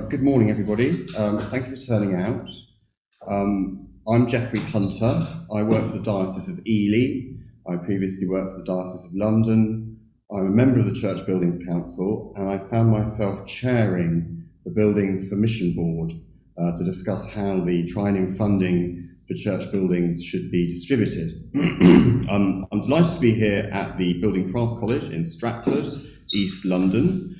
Good morning, everybody. Thank you for turning out. I'm Geoffrey Hunter. I work for the Diocese of Ely. I previously worked for the Diocese of London. I'm a member of the Church Buildings Council, and I found myself chairing the Buildings for Mission Board to discuss how the triennium funding for church buildings should be distributed. I'm delighted to be here at the Building Crafts College in Stratford, East London,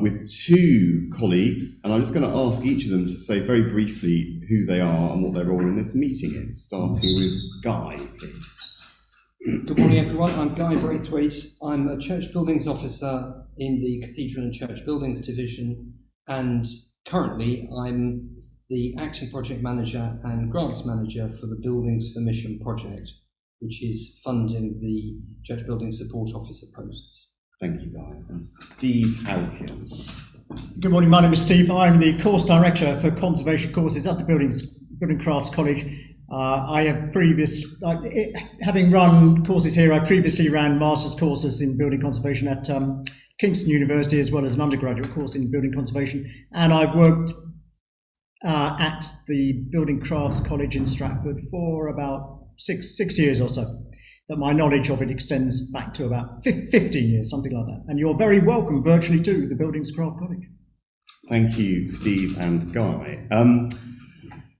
with two colleagues, and I'm just going to ask each of them to say very briefly who they are and what their role in this meeting is, starting with Guy, please. Good morning, everyone. I'm Guy Braithwaite. I'm a Church Buildings Officer in the Cathedral and Church Buildings Division, and currently I'm the Acting Project Manager and Grants Manager for the Buildings for Mission project, which is funding the Church Building Support Officer posts. Thank you, Guy. And Steve Howkin. Good morning, my name is Steve. I'm the course director for conservation courses at the Building Crafts College. I have having run courses here, I previously ran master's courses in building conservation at Kingston University, as well as an undergraduate course in building conservation. And I've worked at the Building Crafts College in Stratford for about six years or so. But my knowledge of it extends back to about 15 years, something like that. And you're very welcome virtually to the Buildings Craft College. Thank you, Steve and Guy.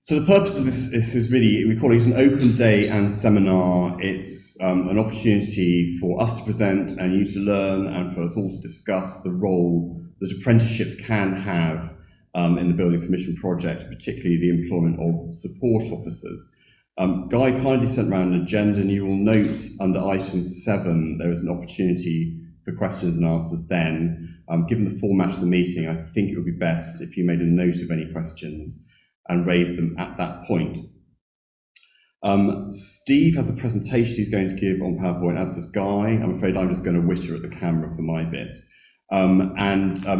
So the purpose of this is really, we call it an open day and seminar. It's an opportunity for us to present and you to learn, and for us all to discuss the role that apprenticeships can have in the Buildings for Mission project, particularly the employment of support officers. Guy kindly sent around an agenda, and you will note under item 7 there is an opportunity for questions and answers then. Given the format of the meeting, I think it would be best if you made a note of any questions and raised them at that point. Steve has a presentation he's going to give on PowerPoint, as does Guy. I'm afraid I'm just going to witter at the camera for my bit.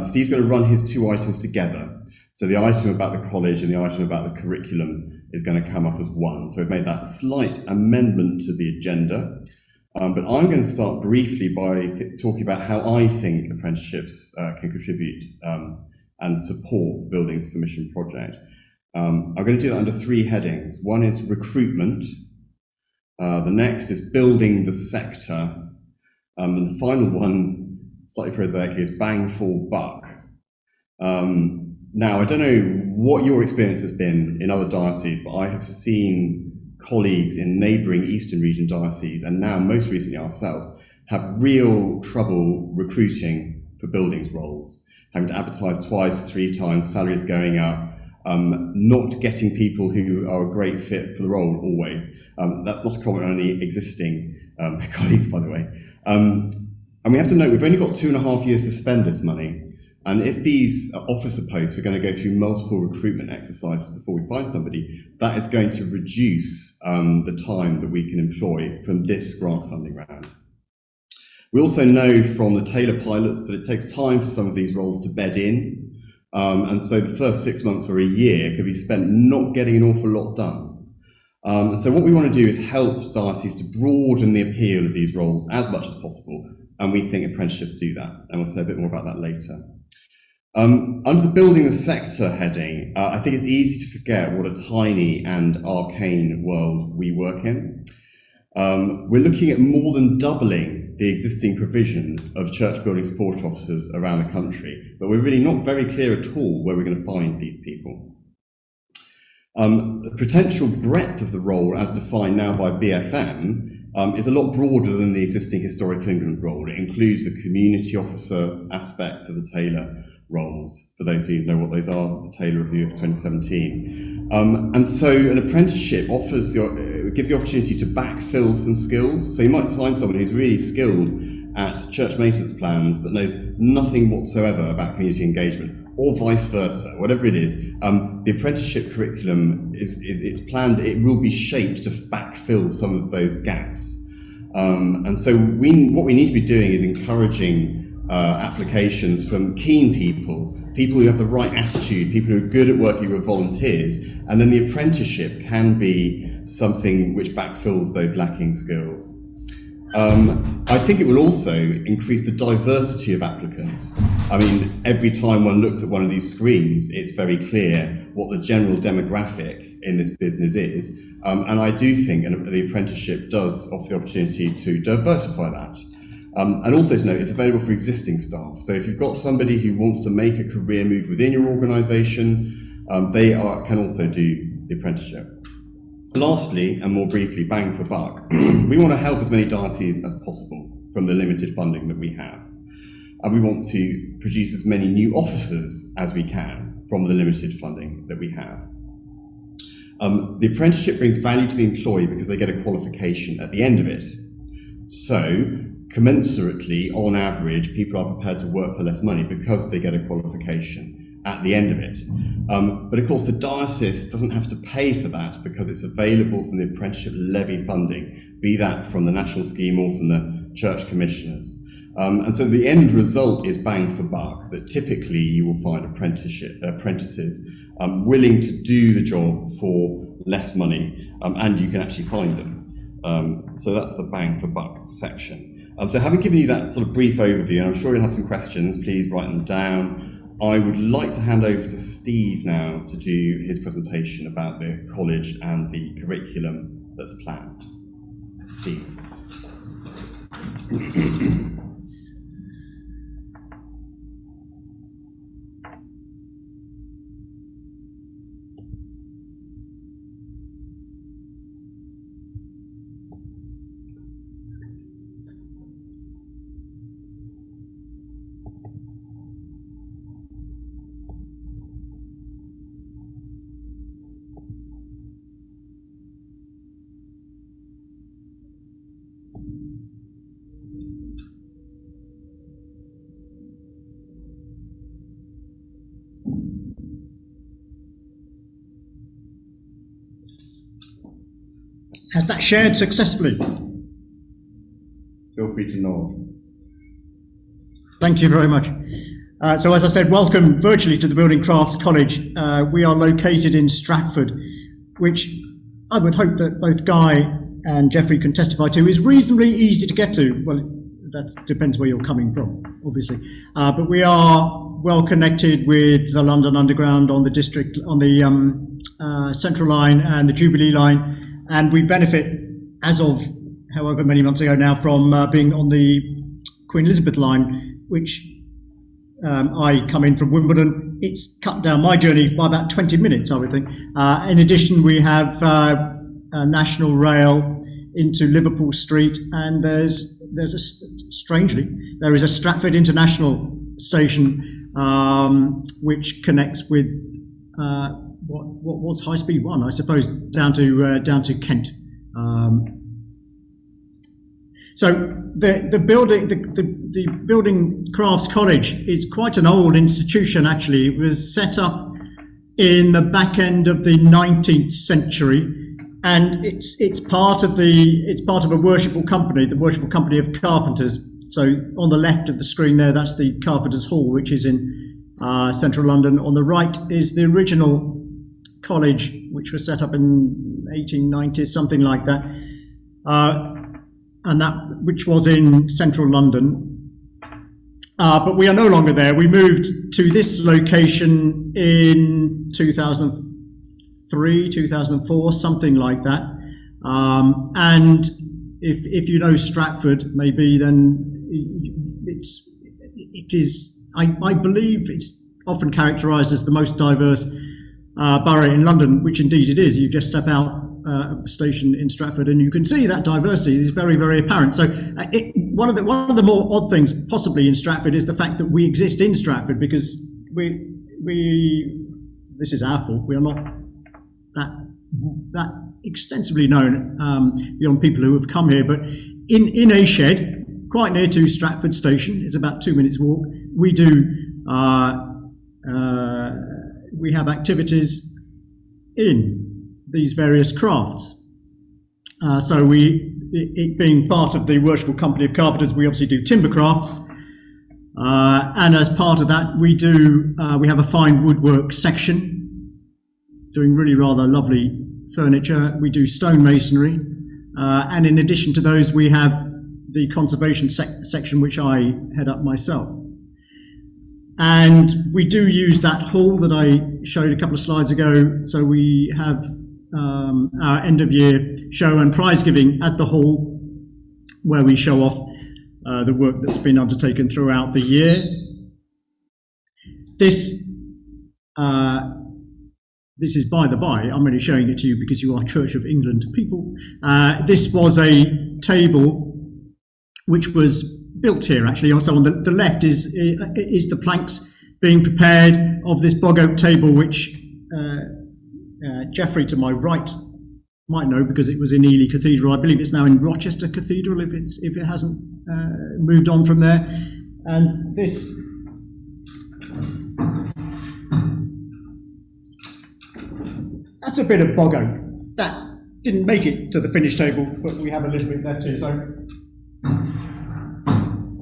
Steve's going to run his two items together. So the item about the college and the item about the curriculum is going to come up as one. So we've made that slight amendment to the agenda. But I'm going to start briefly by talking about how I think apprenticeships can contribute and support the Buildings for Mission project. I'm going to do that under 3 headings. One is recruitment. The next is building the sector. And the final one, slightly prosaically, is bang for buck. Now, I don't know what your experience has been in other dioceses, but I have seen colleagues in neighbouring Eastern Region dioceses, and now most recently ourselves, have real trouble recruiting for buildings roles, having to advertise twice, 3 times, salaries going up, not getting people who are a great fit for the role always. That's not a comment on any existing colleagues, by the way. And we have to note we've only got 2.5 years to spend this money. And if these officer posts are going to go through multiple recruitment exercises before we find somebody, that is going to reduce the time that we can employ from this grant funding round. We also know from the Taylor pilots that it takes time for some of these roles to bed in. And so the first 6 months or a year could be spent not getting an awful lot done. So what we want to do is help dioceses to broaden the appeal of these roles as much as possible. And we think apprenticeships do that. And we'll say a bit more about that later. Under the building the sector heading, I think it's easy to forget what a tiny and arcane world we work in. We're looking at more than doubling the existing provision of church building support officers around the country, but we're really not very clear at all where we're going to find these people. The potential breadth of the role as defined now by BFM is a lot broader than the existing historic England role. It includes the community officer aspects of the Taylor roles, for those who know what those are, the Taylor Review of 2017. And so an apprenticeship gives the opportunity to backfill some skills. So you might find someone who's really skilled at church maintenance plans, but knows nothing whatsoever about community engagement, or vice versa, whatever it is. The apprenticeship curriculum it's planned, it will be shaped to backfill some of those gaps. And so what we need to be doing is encouraging applications from keen people who have the right attitude, people who are good at working with volunteers, and then the apprenticeship can be something which backfills those lacking skills. I think it will also increase the diversity of applicants. I mean, every time one looks at one of these screens, it's very clear what the general demographic in this business is. And I do think the apprenticeship does offer the opportunity to diversify that. And also to note, it's available for existing staff. So if you've got somebody who wants to make a career move within your organisation, they can also do the apprenticeship. Lastly, and more briefly, bang for buck, we want to help as many dioceses as possible from the limited funding that we have. And we want to produce as many new officers as we can from the limited funding that we have. The apprenticeship brings value to the employee because they get a qualification at the end of it. So, commensurately, on average, people are prepared to work for less money because they get a qualification at the end of it. But of course, the diocese doesn't have to pay for that because it's available from the apprenticeship levy funding, be that from the national scheme or from the church commissioners. And so the end result is bang for buck, that typically you will find apprentices willing to do the job for less money, and you can actually find them. So that's the bang for buck section. So having given you that sort of brief overview, and I'm sure you'll have some questions, please write them down. I would like to hand over to Steve now to do his presentation about the college and the curriculum that's planned. Steve. Has that shared successfully? Feel free to nod. Thank you very much. So as I said, welcome virtually to the Building Crafts College. We are located in Stratford, which I would hope that both Guy and Geoffrey can testify to is reasonably easy to get to. Well, that depends where you're coming from, obviously. But we are well connected with the London Underground on the Central Line and the Jubilee Line. And we benefit, as of however many months ago now, from being on the Queen Elizabeth line, which I come in from Wimbledon. It's cut down my journey by about 20 minutes, I would think. In addition, we have National Rail into Liverpool Street, and strangely, there is a Stratford International station which connects with what was High Speed 1, I suppose, down to Kent. So the Building Crafts College is quite an old institution. Actually, it was set up in the back end of the 19th century, and it's part of a worshipful company, the Worshipful Company of Carpenters. So on the left of the screen there, that's the Carpenters Hall, which is in central London. On the right is the original college, which was set up in 1890s, something like that, and that which was in central London. But we are no longer there. We moved to this location in 2003, 2004, something like that. And if you know Stratford, maybe, then it is. I believe it's often characterised as the most diverse borough in London, which indeed it is. You just step out of the station in Stratford, and you can see that diversity is very, very apparent. So, one of the more odd things possibly in Stratford is the fact that we exist in Stratford, because this is our fault. We are not that extensively known beyond people who have come here. But in a shed quite near to Stratford Station, it's about 2 minutes walk. We do. We have activities in these various crafts. So it being part of the Worshipful Company of Carpenters, we obviously do timber crafts. And as part of that, we have a fine woodwork section, doing really rather lovely furniture. We do stonemasonry. And in addition to those, we have the conservation section, which I head up myself. And we do use that hall that I showed a couple of slides ago. So we have our end of year show and prize giving at the hall, where we show off the work that's been undertaken throughout the year. This is by the by, I'm only showing it to you because you are Church of England people. This was a table which was built here, actually. Also on the left is the planks being prepared of this bog oak table, which Geoffrey to my right might know because it was in Ely Cathedral. I believe it's now in Rochester Cathedral if it hasn't moved on from there. And this that's a bit of bog oak. That didn't make it to the finished table, but we have a little bit left here. So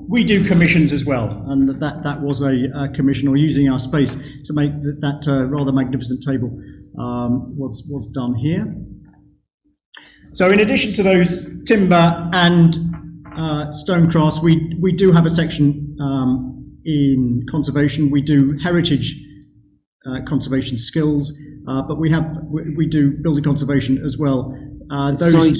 we do commissions as well, and that was a commission, or using our space to make that rather magnificent table was done here. So in addition to those timber and stone crafts, we do have a section in conservation. We do heritage conservation skills, but we do building conservation as well. Sorry,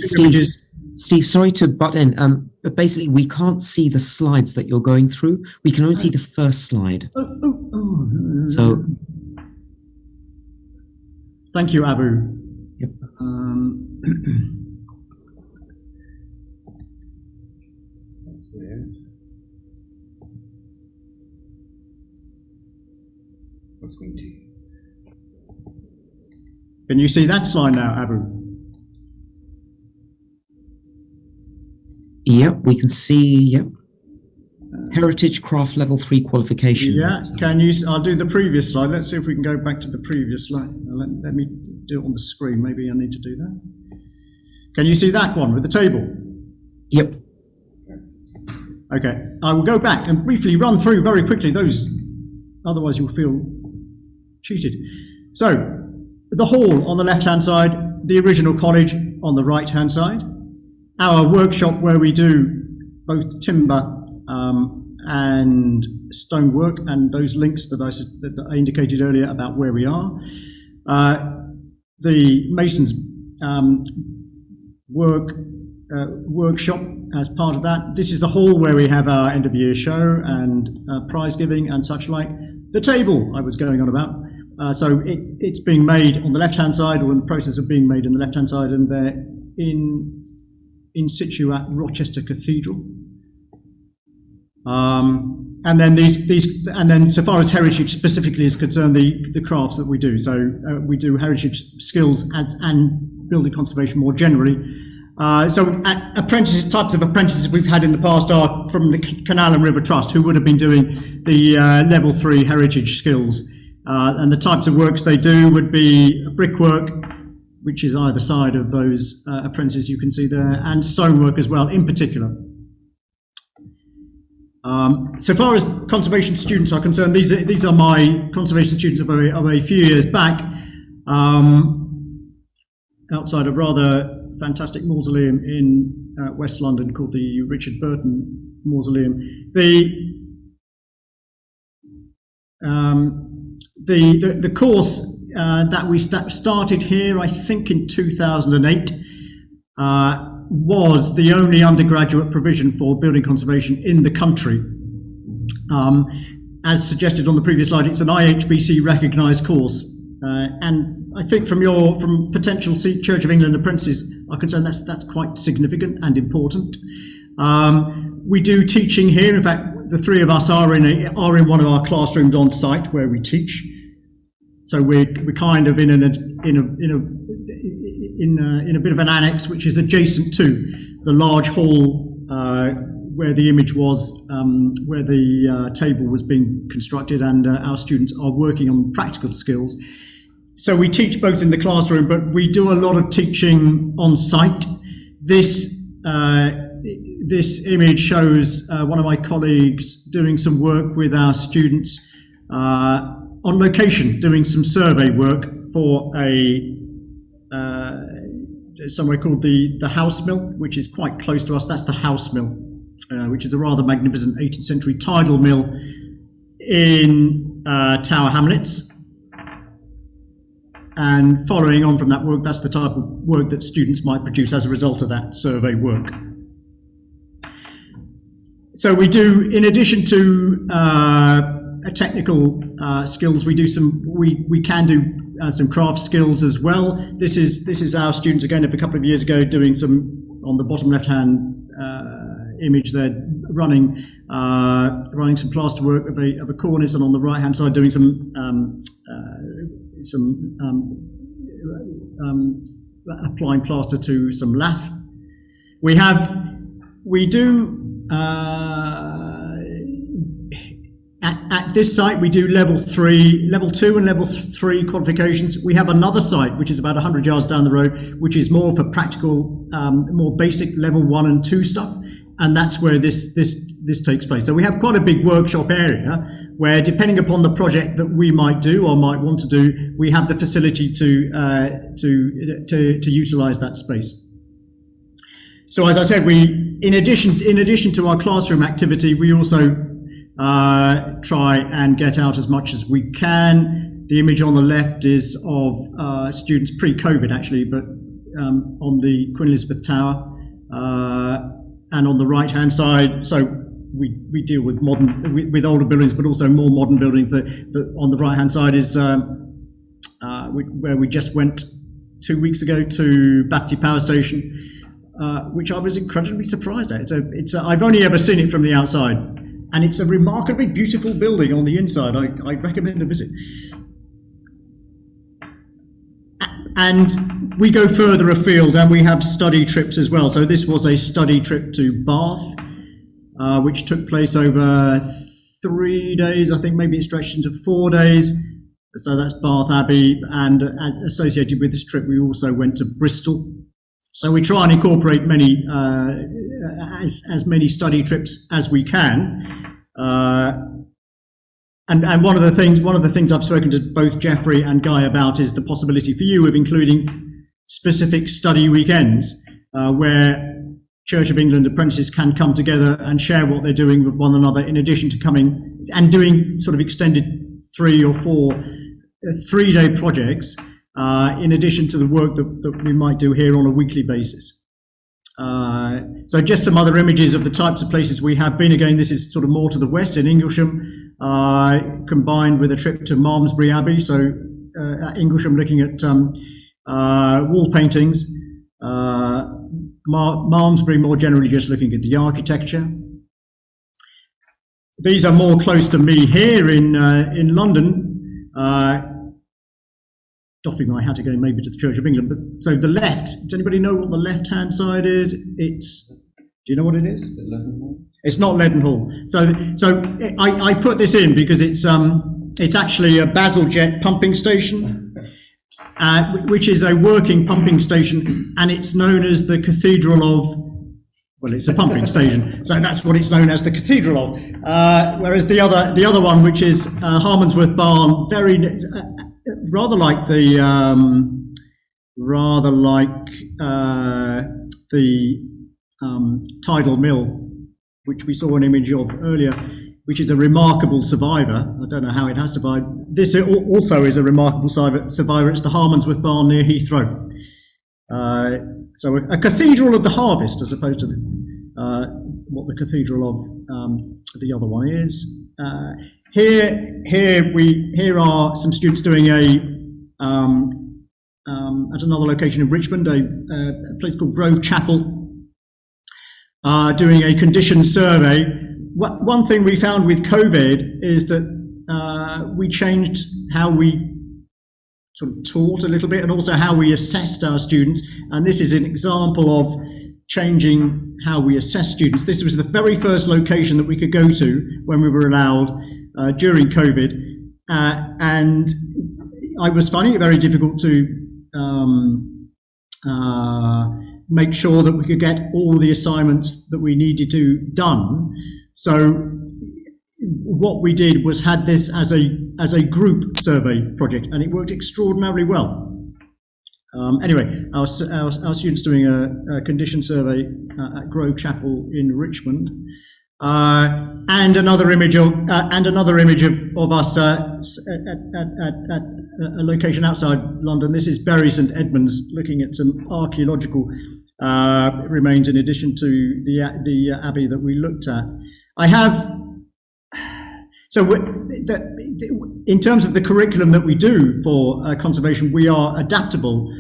Steve, sorry to butt in, but basically we can't see the slides that you're going through. We can only see the first slide. So, thank you, Abu. Yep. That's weird. What's going to? Can you see that slide now, Abu? Yep, we can see, yep. Heritage Craft Level 3 qualification. Yeah, can you? I'll do the previous slide. Let's see if we can go back to the previous slide. Let me do it on the screen. Maybe I need to do that. Can you see that one with the table? Yep. Okay, I will go back and briefly run through very quickly those, otherwise you'll feel cheated. So, the hall on the left-hand side, the original college on the right-hand side, our workshop where we do both timber and stonework, and those links that I indicated earlier about where we are. The masons workshop as part of that. This is the hall where we have our end of year show and prize giving and such like. The table I was going on about. So it's being made on the left-hand side, or in the process of being made on the left-hand side, and they're in situ at Rochester Cathedral. And then and then so far as heritage specifically is concerned, the crafts that we do. So we do heritage skills and building conservation more generally. So types of apprentices we've had in the past are from the Canal and River Trust, who would have been doing the level 3 heritage skills. And the types of works they do would be brickwork, which is either side of those apprentices you can see there, and stonework as well, in particular. So far as conservation students are concerned, these are my conservation students of a few years back, outside a rather fantastic mausoleum in West London called the Richard Burton Mausoleum. The course that we started here, I think in 2008, was the only undergraduate provision for building conservation in the country. As suggested on the previous slide, it's an IHBC recognised course, and I think from potential Church of England apprentices are concerned, that's quite significant and important. We do teaching here. In fact, the three of us are in one of our classrooms on site where we teach. So we're kind of in a bit of an annex, which is adjacent to the large hall where the image was, where the table was being constructed, and our students are working on practical skills. So we teach both in the classroom, but we do a lot of teaching on site. This image shows one of my colleagues doing some work with our students on location, doing some survey work for somewhere called the House Mill, which is quite close to us. That's the House Mill. which is a rather magnificent 18th century tidal mill in Tower Hamlets. And following on from that work, that's the type of work that students might produce as a result of that survey work. So we do, in addition to technical skills, we can do some craft skills as well. This is our students again of a couple of years ago doing some, on the bottom left hand image there, running some plaster work of a cornice, and on the right hand side doing some applying plaster to some lath. We do at this site we do level 2 and level 3 qualifications. We have another site which is about 100 yards down the road, which is more for practical, more basic level 1 and 2 stuff, and that's where this takes place. So we have quite a big workshop area where, depending upon the project that we might do or might want to do, we have the facility to utilize that space. So as I said, in addition to our classroom activity, we also try and get out as much as we can. The image on the left is of students pre-COVID, actually, but on the Queen Elizabeth Tower, and on the right-hand side, so we deal with with older buildings, but also more modern buildings. On the right-hand side is where we just went 2 weeks ago to Battersea Power Station, which I was incredibly surprised at. I've only ever seen it from the outside, and it's a remarkably beautiful building on the inside. I recommend a visit. And we go further afield, and we have study trips as well. So this was a study trip to Bath, which took place over 3 days. I think maybe it stretched into 4 days. So that's Bath Abbey, and associated with this trip, we also went to Bristol. So we try and incorporate as many study trips as we can. And one of the things I've spoken to both Geoffrey and Guy about is the possibility for you of including specific study weekends where Church of England apprentices can come together and share what they're doing with one another, in addition to coming and doing sort of extended 3 or 4 3-day projects, in addition to the work that we might do here on a weekly basis. So just some other images of the types of places we have been. Again, this is sort of more to the west in Inglesham, combined with a trip to Malmesbury Abbey. So at Inglesham, looking at wall paintings. Malmesbury, more generally, just looking at the architecture. These are more close to me here in London. Doffing my hat again, maybe to the Church of England. But so the left. Does anybody know what the left-hand side is? Do you know what it is? Is it Leadenhall? It's not Leadenhall. So I put this in because it's actually a Bazalgette pumping station, which is a working pumping station, and it's known as the Cathedral of. Well, it's a pumping station, so that's what it's known as, the Cathedral of. Whereas the other one, which is Harmondsworth Barn, rather like the tidal mill, which we saw an image of earlier, which is a remarkable survivor. I don't know how it has survived. This also is a remarkable survivor. It's the Harmondsworth Barn near Heathrow. So a cathedral of the harvest, as opposed to what the cathedral of the other one is. Here are some students doing at another location in Richmond, a place called Grove Chapel, doing a condition survey. One thing we found with COVID is that we changed how we sort of taught a little bit, and also how we assessed our students. And this is an example of changing how we assess students. This was the very first location that we could go to when we were allowed during COVID. And I was finding it very difficult to make sure that we could get all the assignments that we needed to done. So what we did was had this as a group survey project, and it worked extraordinarily well. Anyway, our students doing a condition survey at Grove Chapel in Richmond, and another image of us at a location outside London. This is Bury St Edmunds, looking at some archaeological remains in addition to the abbey that we looked at. I have. So, in terms of the curriculum that we do for conservation, we are adaptable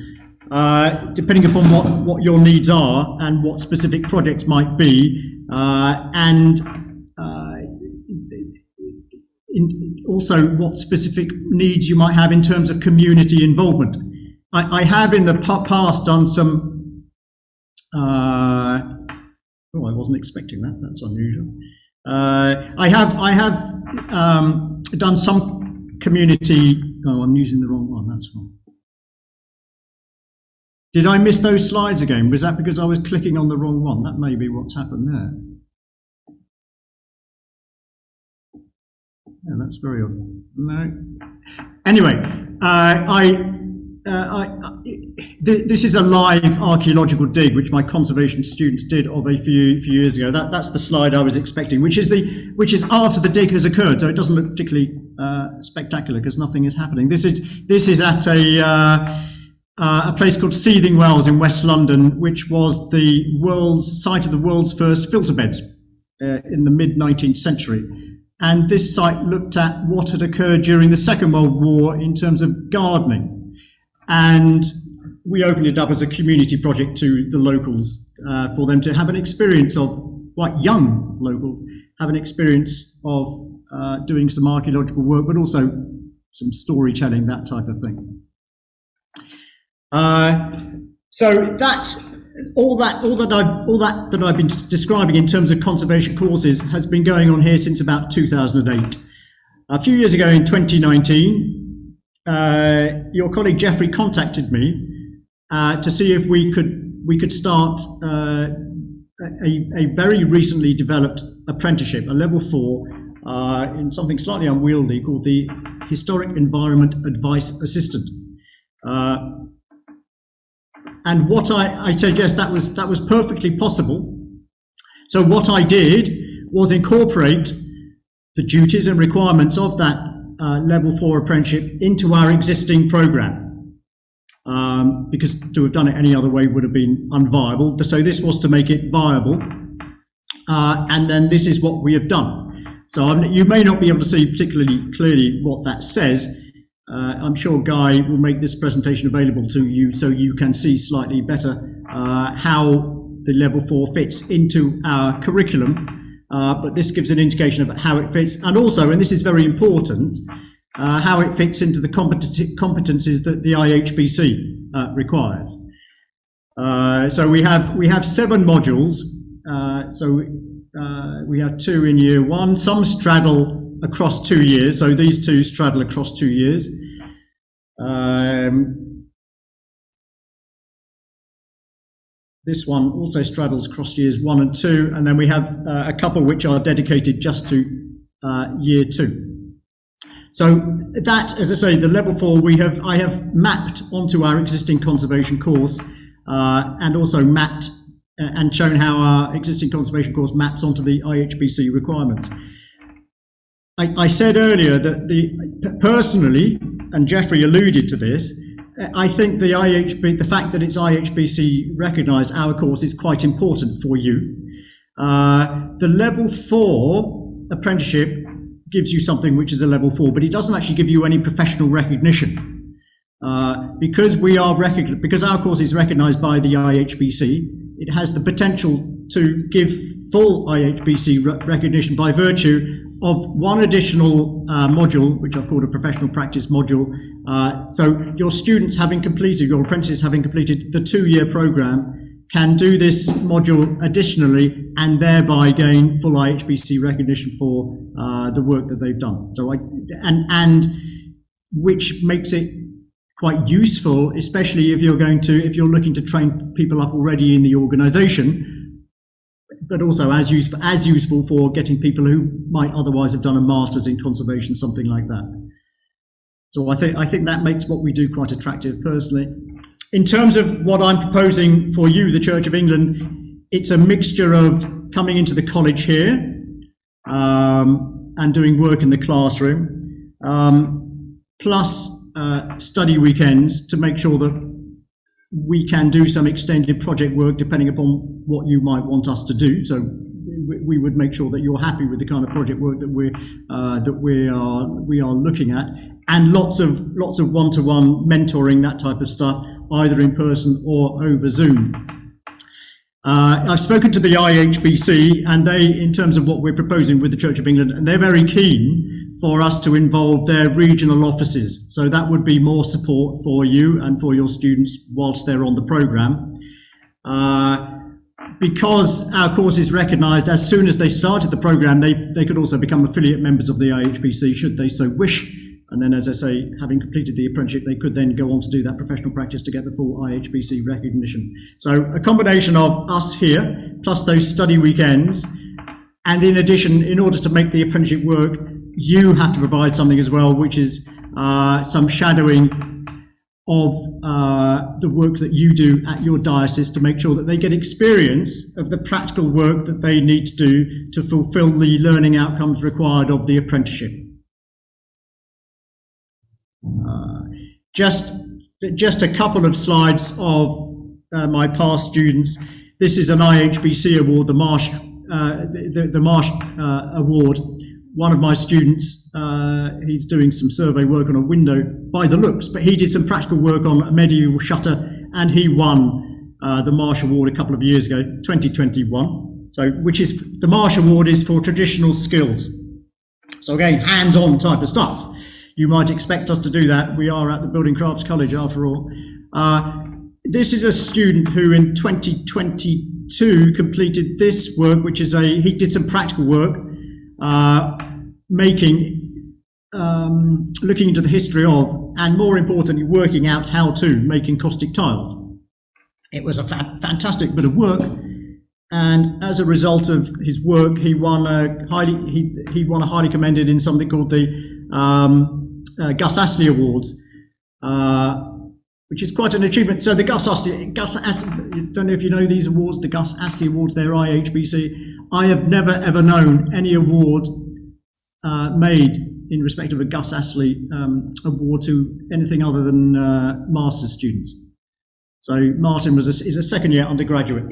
depending upon what your needs are and what specific projects might be, and also what specific needs you might have in terms of community involvement. I have in the past done some. I wasn't expecting that. That's unusual. I have done some community. Oh, I'm using the wrong one. That's fine. Did I miss those slides again? Was that because I was clicking on the wrong one? That may be what's happened there. Yeah, that's very odd. No. Anyway, this is a live archaeological dig which my conservation students did of a few years ago. That's the slide I was expecting, which is after the dig has occurred, so it doesn't look particularly spectacular because nothing is happening. This is at a place called Seething Wells in West London, which was the site of the world's first filter beds in the mid-19th century. And this site looked at what had occurred during the Second World War in terms of gardening. And we opened it up as a community project to the locals for them to have an experience of, quite young locals, have an experience of doing some archaeological work, but also some storytelling, that type of thing. So all that I've been describing in terms of conservation courses has been going on here since about 2008. A few years ago in 2019, your colleague Geoffrey contacted me to see if we could start a very recently developed apprenticeship, a level 4, in something slightly unwieldy called the Historic Environment Advice Assistant. And what I said, yes, that was perfectly possible. So what I did was incorporate the duties and requirements of that level 4 apprenticeship into our existing programme, because to have done it any other way would have been unviable. So this was to make it viable, and then this is what we have done. So you may not be able to see particularly clearly what that says. I'm sure Guy will make this presentation available to you so you can see slightly better how the level 4 fits into our curriculum, but this gives an indication of how it fits, and also, and this is very important, how it fits into the competencies that the IHBC requires. So we have 7 modules. We have 2 in year 1. Some straddle across 2 years, so these 2 straddle across 2 years. This one also straddles across years 1 and 2, and then we have a couple which are dedicated just to year 2. So that, as I say, the level 4 I have mapped onto our existing conservation course, and also mapped and shown how our existing conservation course maps onto the IHBC requirements. I said earlier that personally, and Geoffrey alluded to this, I think the fact that it's IHBC recognised our course is quite important for you. The level 4 apprenticeship gives you something which is a level 4, but it doesn't actually give you any professional recognition. Because our course is recognised by the IHBC, it has the potential to give full IHBC recognition by virtue of one additional module, which I've called a professional practice module. So your students your apprentices having completed the 2-year programme can do this module additionally and thereby gain full IHBC recognition for the work that they've done. So and which makes it quite useful, especially if you're looking to train people up already in the organisation, but also as useful for getting people who might otherwise have done a master's in conservation, something like that. So I think that makes what we do quite attractive personally. In terms of what I'm proposing for you, the Church of England, it's a mixture of coming into the college here and doing work in the classroom, plus study weekends to make sure that we can do some extended project work depending upon what you might want us to do. So we would make sure that you're happy with the kind of project work that we are looking at, and lots of one-to-one mentoring, that type of stuff, either in person or over Zoom. I've spoken to the IHBC, and they, in terms of what we're proposing with the Church of England, and they're very keen for us to involve their regional offices. So that would be more support for you and for your students whilst they're on the programme. Because our course is recognised, as soon as they started the programme, they could also become affiliate members of the IHBC should they so wish. And then, as I say, having completed the apprenticeship, they could then go on to do that professional practice to get the full IHBC recognition. So a combination of us here, plus those study weekends, and in addition, in order to make the apprenticeship work, you have to provide something as well, which is some shadowing of the work that you do at your diocese to make sure that they get experience of the practical work that they need to do to fulfil the learning outcomes required of the apprenticeship. Just a couple of slides of my past students. This is an IHBC award, the Marsh Award. One of my students, he's doing some survey work on a window by the looks, but he did some practical work on a medieval shutter, and he won the Marsh Award a couple of years ago, 2021. So, which is, the Marsh Award is for traditional skills. So again, hands-on type of stuff. You might expect us to do that. We are at the Building Crafts College after all. This is a student who in 2022 completed this work, which is he did some practical work, looking into the history of, and more importantly, working out how to make encaustic tiles. It was a fantastic bit of work, and as a result of his work, he won a highly commended in something called the Gus Astley Awards, which is quite an achievement. So the Gus Astley, don't know if you know these awards, the Gus Astley Awards, they're IHBC. I have never ever known any award made in respect of a Gus Astley award to anything other than master's students. So Martin is a second year undergraduate,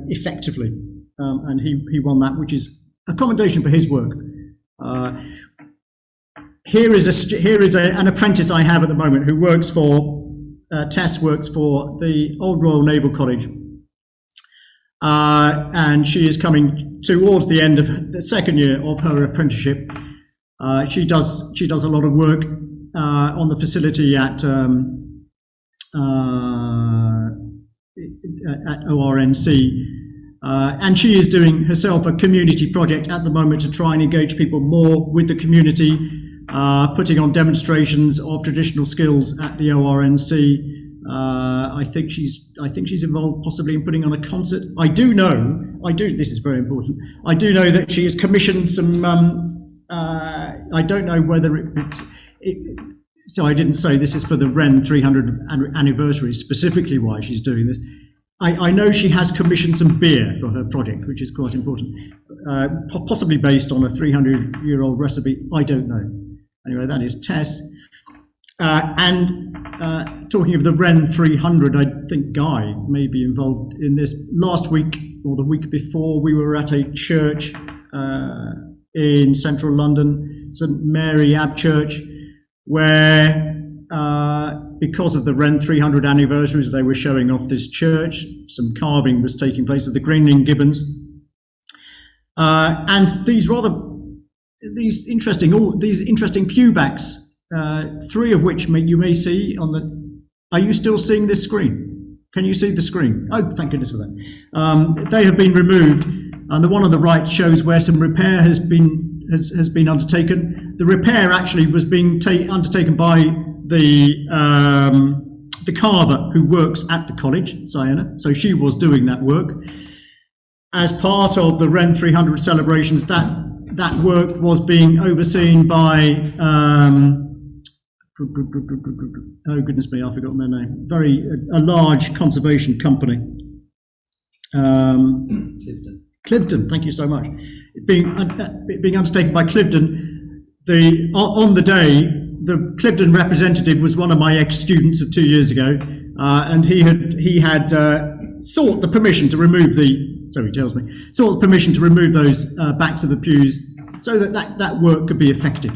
effectively, and he won that, which is a commendation for his work. Here is an apprentice I have at the moment who works for, Tess works for the Old Royal Naval College, and she is coming towards the end of the second year of her apprenticeship. She does a lot of work on the facility at ORNC, and she is doing herself a community project at the moment to try and engage people more with the community, putting on demonstrations of traditional skills at the ORNC. I think she's involved possibly in putting on a concert. This is very important. I do know that she has commissioned some, I don't know whether so I didn't say this is for the Wren 300 anniversary, specifically why she's doing this. I know she has commissioned some beer for her project, which is quite important, possibly based on a 300-year-old recipe. I don't know. Anyway, that is Tess. And talking of the Wren 300, I think Guy may be involved in this. Last week, or the week before, we were at a church in central London, St Mary Ab Church, where because of the Wren 300 anniversaries, they were showing off this church. Some carving was taking place of the Greening Gibbons. And these interesting pewbacks, three of which you may see on the. Are you still seeing this screen? Can you see the screen? Oh, thank goodness for that. They have been removed, and the one on the right shows where some repair has been undertaken. The repair actually was being undertaken by the carver who works at the college, Sienna. So she was doing that work as part of the Wren 300 celebrations. That work was being overseen by oh goodness me, I've forgotten their name. A large conservation company. Cliveden, thank you so much. Being undertaken by Cliveden, on the day, the Cliveden representative was one of my ex-students of 2 years ago, and he had sought the permission to remove those backs of the pews so that work could be effective.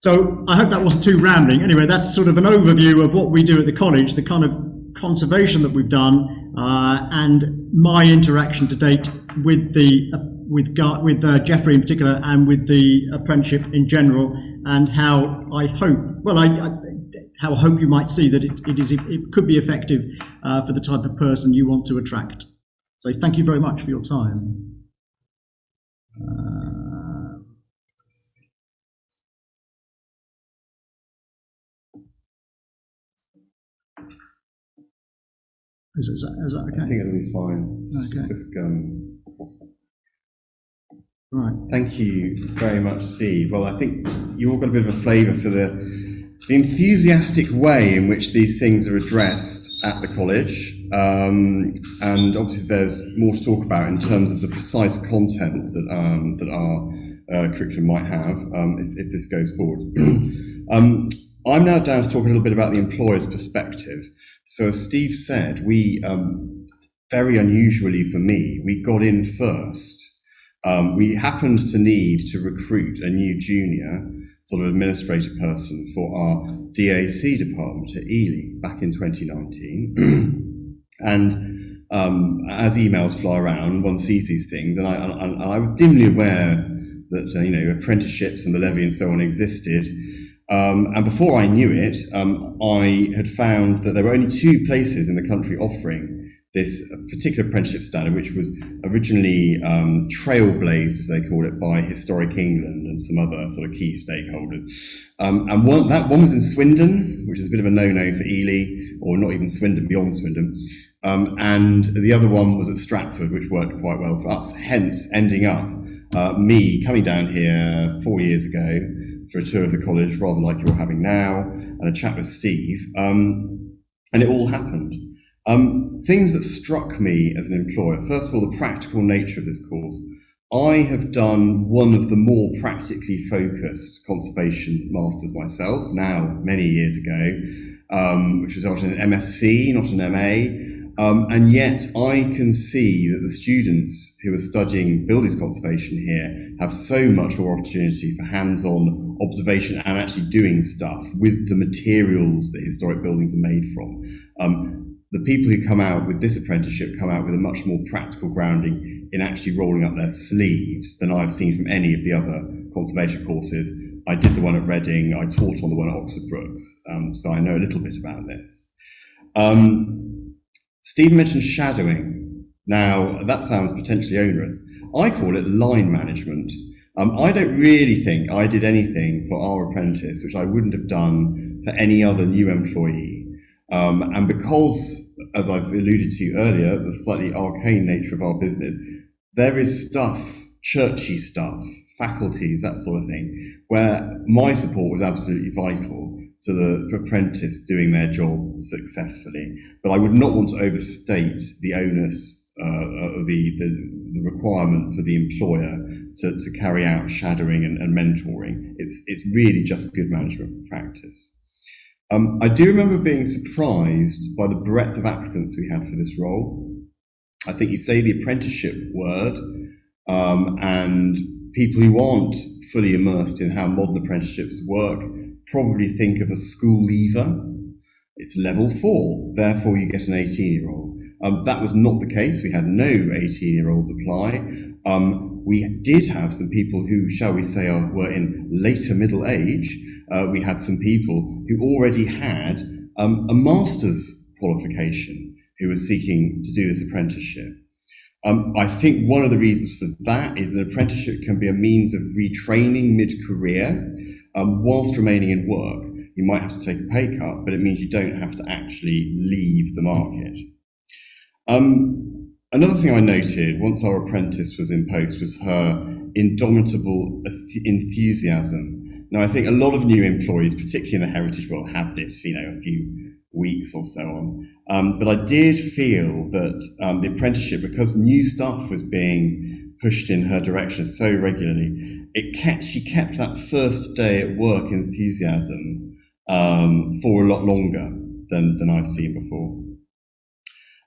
So I hope that wasn't too rambling. Anyway, that's sort of an overview of what we do at the college, the kind of conservation that we've done, and my interaction to date with Jeffrey in particular, and with the apprenticeship in general, and how I hope you might see that it could be effective for the type of person you want to attract. So thank you very much for your time. Is that okay? I think it'll be fine. Okay. Right. Thank you very much, Steve. Well, I think you all got a bit of a flavour for the enthusiastic way in which these things are addressed at the college, and obviously there's more to talk about in terms of the precise content that our curriculum might have if this goes forward. I'm now down to talk a little bit about the employer's perspective. So as Steve said, we, very unusually for me, we got in first. We happened to need to recruit a new junior sort of administrative person for our DAC department at Ely back in 2019. And as emails fly around, one sees these things, and I was dimly aware that apprenticeships and the levy and so on existed. And before I knew it, I had found that there were only 2 places in the country offering this particular apprenticeship standard, which was originally trailblazed, as they call it, by Historic England and some other sort of key stakeholders. And that one was in Swindon, which is a bit of a no-no for Ely, or not even Swindon, beyond Swindon. And the other one was at Stratford, which worked quite well for us, hence ending up me coming down here 4 years ago for a tour of the college, rather like you're having now, and a chat with Steve. And it all happened. Things that struck me as an employer, first of all, the practical nature of this course. I have done one of the more practically focused conservation masters myself, now many years ago, which resulted in an MSc, not an MA. And yet I can see that the students who are studying buildings conservation here have so much more opportunity for hands-on observation and actually doing stuff with the materials that historic buildings are made from. The people who come out with this apprenticeship come out with a much more practical grounding in actually rolling up their sleeves than I've seen from any of the other conservation courses. I did the one at Reading, I taught on the one at Oxford Brookes, so I know a little bit about this. Steve mentioned shadowing. Now, that sounds potentially onerous. I call it line management. I don't really think I did anything for our apprentice which I wouldn't have done for any other new employee. And because, as I've alluded to earlier, the slightly arcane nature of our business, there is stuff, churchy stuff, faculties, that sort of thing, where my support was absolutely vital to the apprentice doing their job successfully. But I would not want to overstate the onus of the requirement for the employer to carry out shadowing and mentoring. It's really just good management practice. I do remember being surprised by the breadth of applicants we had for this role. I think you say the apprenticeship word, and people who aren't fully immersed in how modern apprenticeships work probably think of a school leaver. It's level 4, therefore you get an 18-year-old. That was not the case. We had no 18-year-olds apply. We did have some people who, shall we say, were in later middle age. We had some people who already had a master's qualification who were seeking to do this apprenticeship. I think one of the reasons for that is an apprenticeship can be a means of retraining mid-career whilst remaining in work. You might have to take a pay cut, but it means you don't have to actually leave the market. Another thing I noted once our apprentice was in post was her indomitable enthusiasm. Now, I think a lot of new employees, particularly in the heritage world, have this, a few weeks or so on. But I did feel that the apprenticeship, because new stuff was being pushed in her direction so regularly, she kept that first day at work enthusiasm for a lot longer than I've seen before.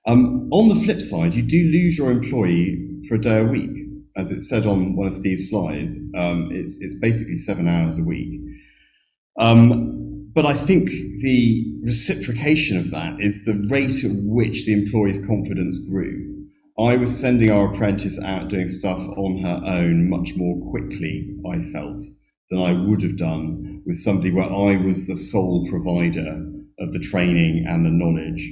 On the flip side, you do lose your employee for a day a week. As it said on one of Steve's slides, it's basically 7 hours a week. But I think the reciprocation of that is the rate at which the employee's confidence grew. I was sending our apprentice out doing stuff on her own much more quickly, I felt, than I would have done with somebody where I was the sole provider of the training and the knowledge.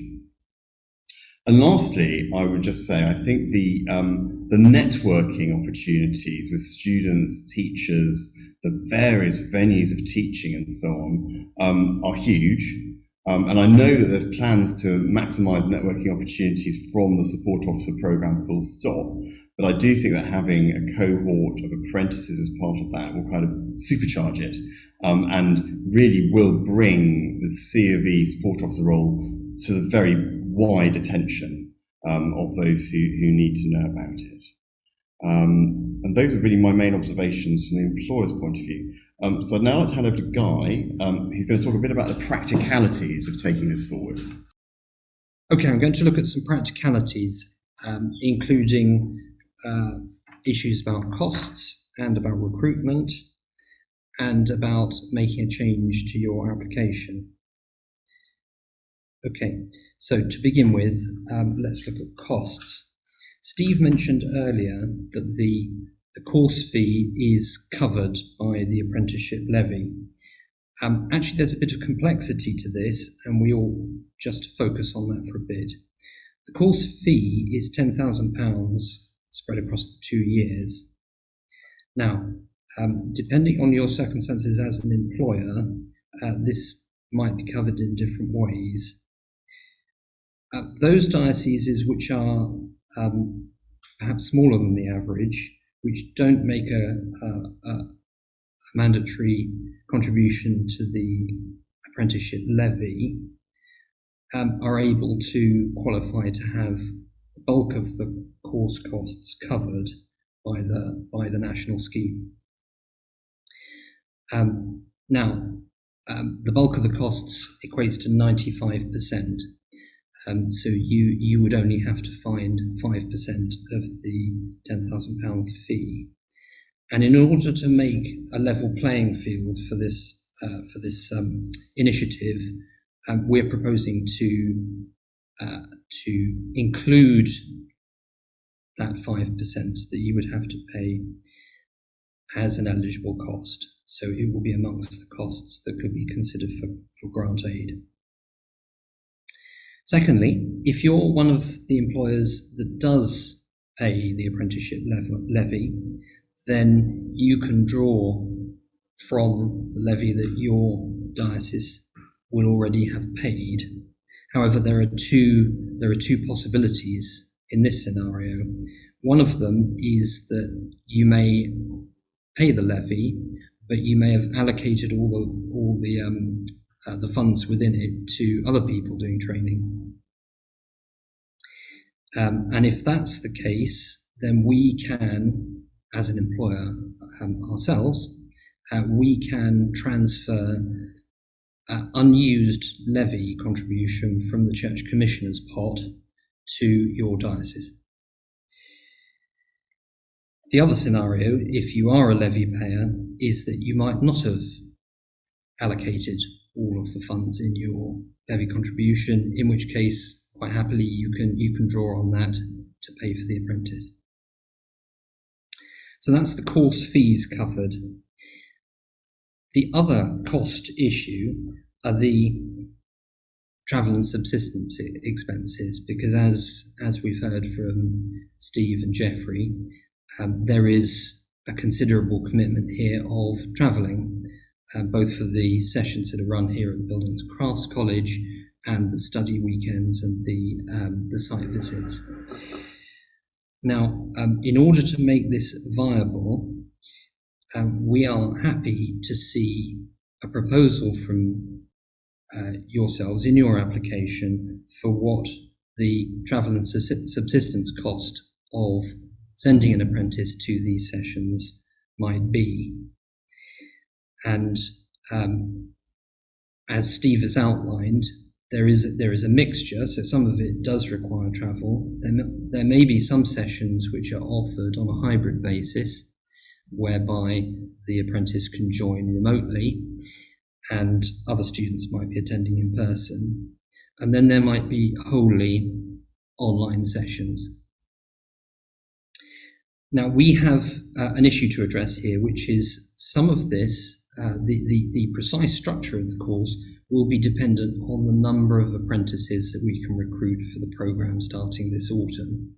And lastly, I would just say, I think the networking opportunities with students, teachers, the various venues of teaching and so on are huge. And I know that there's plans to maximise networking opportunities from the support officer programme full stop. But I do think that having a cohort of apprentices as part of that will kind of supercharge it and really will bring the C of E support officer role to the very wide attention of those who need to know about it. And those are really my main observations from the employer's point of view. So now let's hand over to Guy, who's going to talk a bit about the practicalities of taking this forward. Okay, I'm going to look at some practicalities, including issues about costs and about recruitment and about making a change to your application. Okay, so to begin with, let's look at costs. Steve mentioned earlier that the course fee is covered by the apprenticeship levy. Actually, there's a bit of complexity to this, and we all just focus on that for a bit. The course fee is £10,000 spread across the 2 years. Now, depending on your circumstances as an employer, this might be covered in different ways. Those dioceses which are perhaps smaller than the average, which don't make a mandatory contribution to the apprenticeship levy, are able to qualify to have the bulk of the course costs covered by the national scheme. Now, the bulk of the costs equates to 95%. So you would only have to find 5% of the £10,000 fee. And in order to make a level playing field for this initiative, we're proposing to include that 5% that you would have to pay as an eligible cost. So it will be amongst the costs that could be considered for grant aid. Secondly, if you're one of the employers that does pay the apprenticeship levy, then you can draw from the levy that your diocese will already have paid. However, there are two possibilities in this scenario. One of them is that you may pay the levy, but you may have allocated all the funds within it to other people doing training. And if that's the case, then we can, as an employer ourselves, we can transfer unused levy contribution from the Church Commissioner's pot to your diocese. The other scenario, if you are a levy payer, is that you might not have allocated all of the funds in your levy contribution, in which case, quite happily, you can draw on that to pay for the apprentice. So that's the course fees covered. The other cost issue are the travel and subsistence expenses, because as we've heard from Steve and Geoffrey, there is a considerable commitment here of travelling, both for the sessions that are run here at the Buildings and Crafts College and the study weekends and the site visits. Now, in order to make this viable, we are happy to see a proposal from yourselves in your application for what the travel and subsistence cost of sending an apprentice to these sessions might be. And as Steve has outlined, there is a mixture, so some of it does require travel. There may be some sessions which are offered on a hybrid basis, whereby the apprentice can join remotely and other students might be attending in person. And then there might be wholly online sessions. Now, we have an issue to address here, which is some of this, the precise structure of the course will be dependent on the number of apprentices that we can recruit for the programme starting this autumn.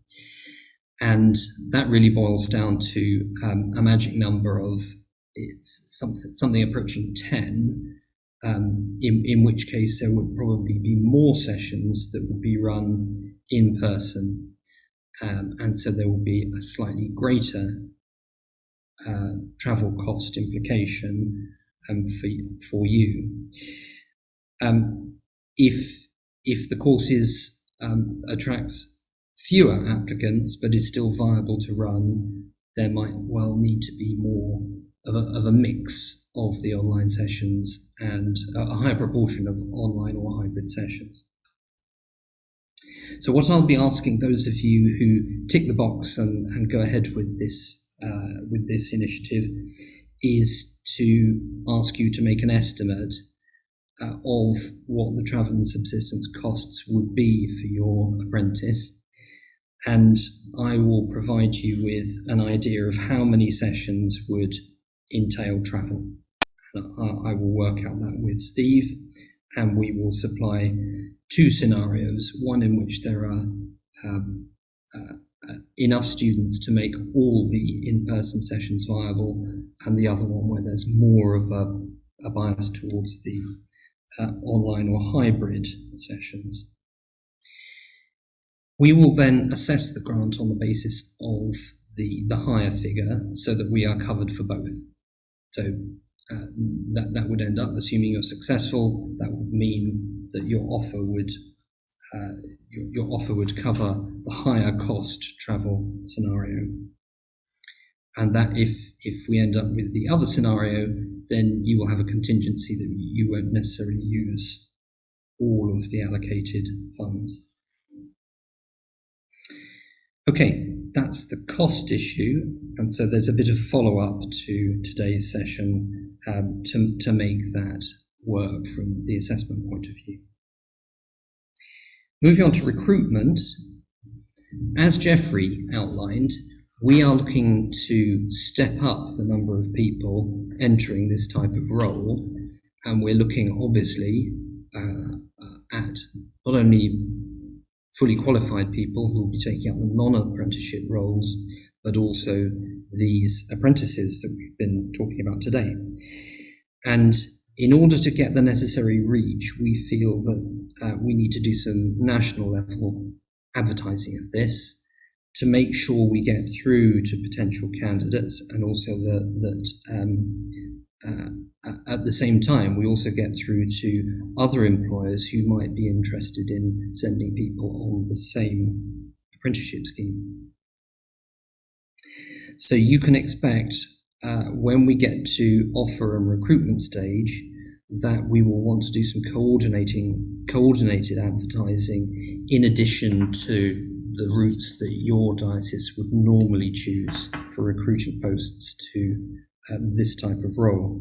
And that really boils down to a magic number of, it's something approaching 10, in which case there would probably be more sessions that would be run in person. And so there will be a slightly greater travel cost implication for you. If the course attracts fewer applicants but is still viable to run, there might well need to be more of a mix of the online sessions and a higher proportion of online or hybrid sessions. So what I'll be asking those of you who tick the box and go ahead with this initiative is to ask you to make an estimate of what the travel and subsistence costs would be for your apprentice, and I will provide you with an idea of how many sessions would entail travel. I will work out that with Steve, and we will supply two scenarios, one in which there are enough students to make all the in-person sessions viable, and the other one where there's more of a bias towards the online or hybrid sessions. We will then assess the grant on the basis of the higher figure so that we are covered for both. So that would end up, assuming you're successful, that would mean that your offer would cover the higher cost travel scenario. And that if we end up with the other scenario, then you will have a contingency that you won't necessarily use all of the allocated funds. Okay, that's the cost issue, and so there's a bit of follow-up to today's session to make that work from the assessment point of view. Moving on to recruitment, as Geoffrey outlined, we are looking to step up the number of people entering this type of role, and we're looking obviously at not only fully qualified people who will be taking up the non-apprenticeship roles, but also these apprentices that we've been talking about today. And in order to get the necessary reach, we feel that we need to do some national level advertising of this to make sure we get through to potential candidates, and also that at the same time we also get through to other employers who might be interested in sending people on the same apprenticeship scheme. So you can expect when we get to offer and recruitment stage that we will want to do some coordinated advertising in addition to the routes that your diocese would normally choose for recruiting posts to this type of role.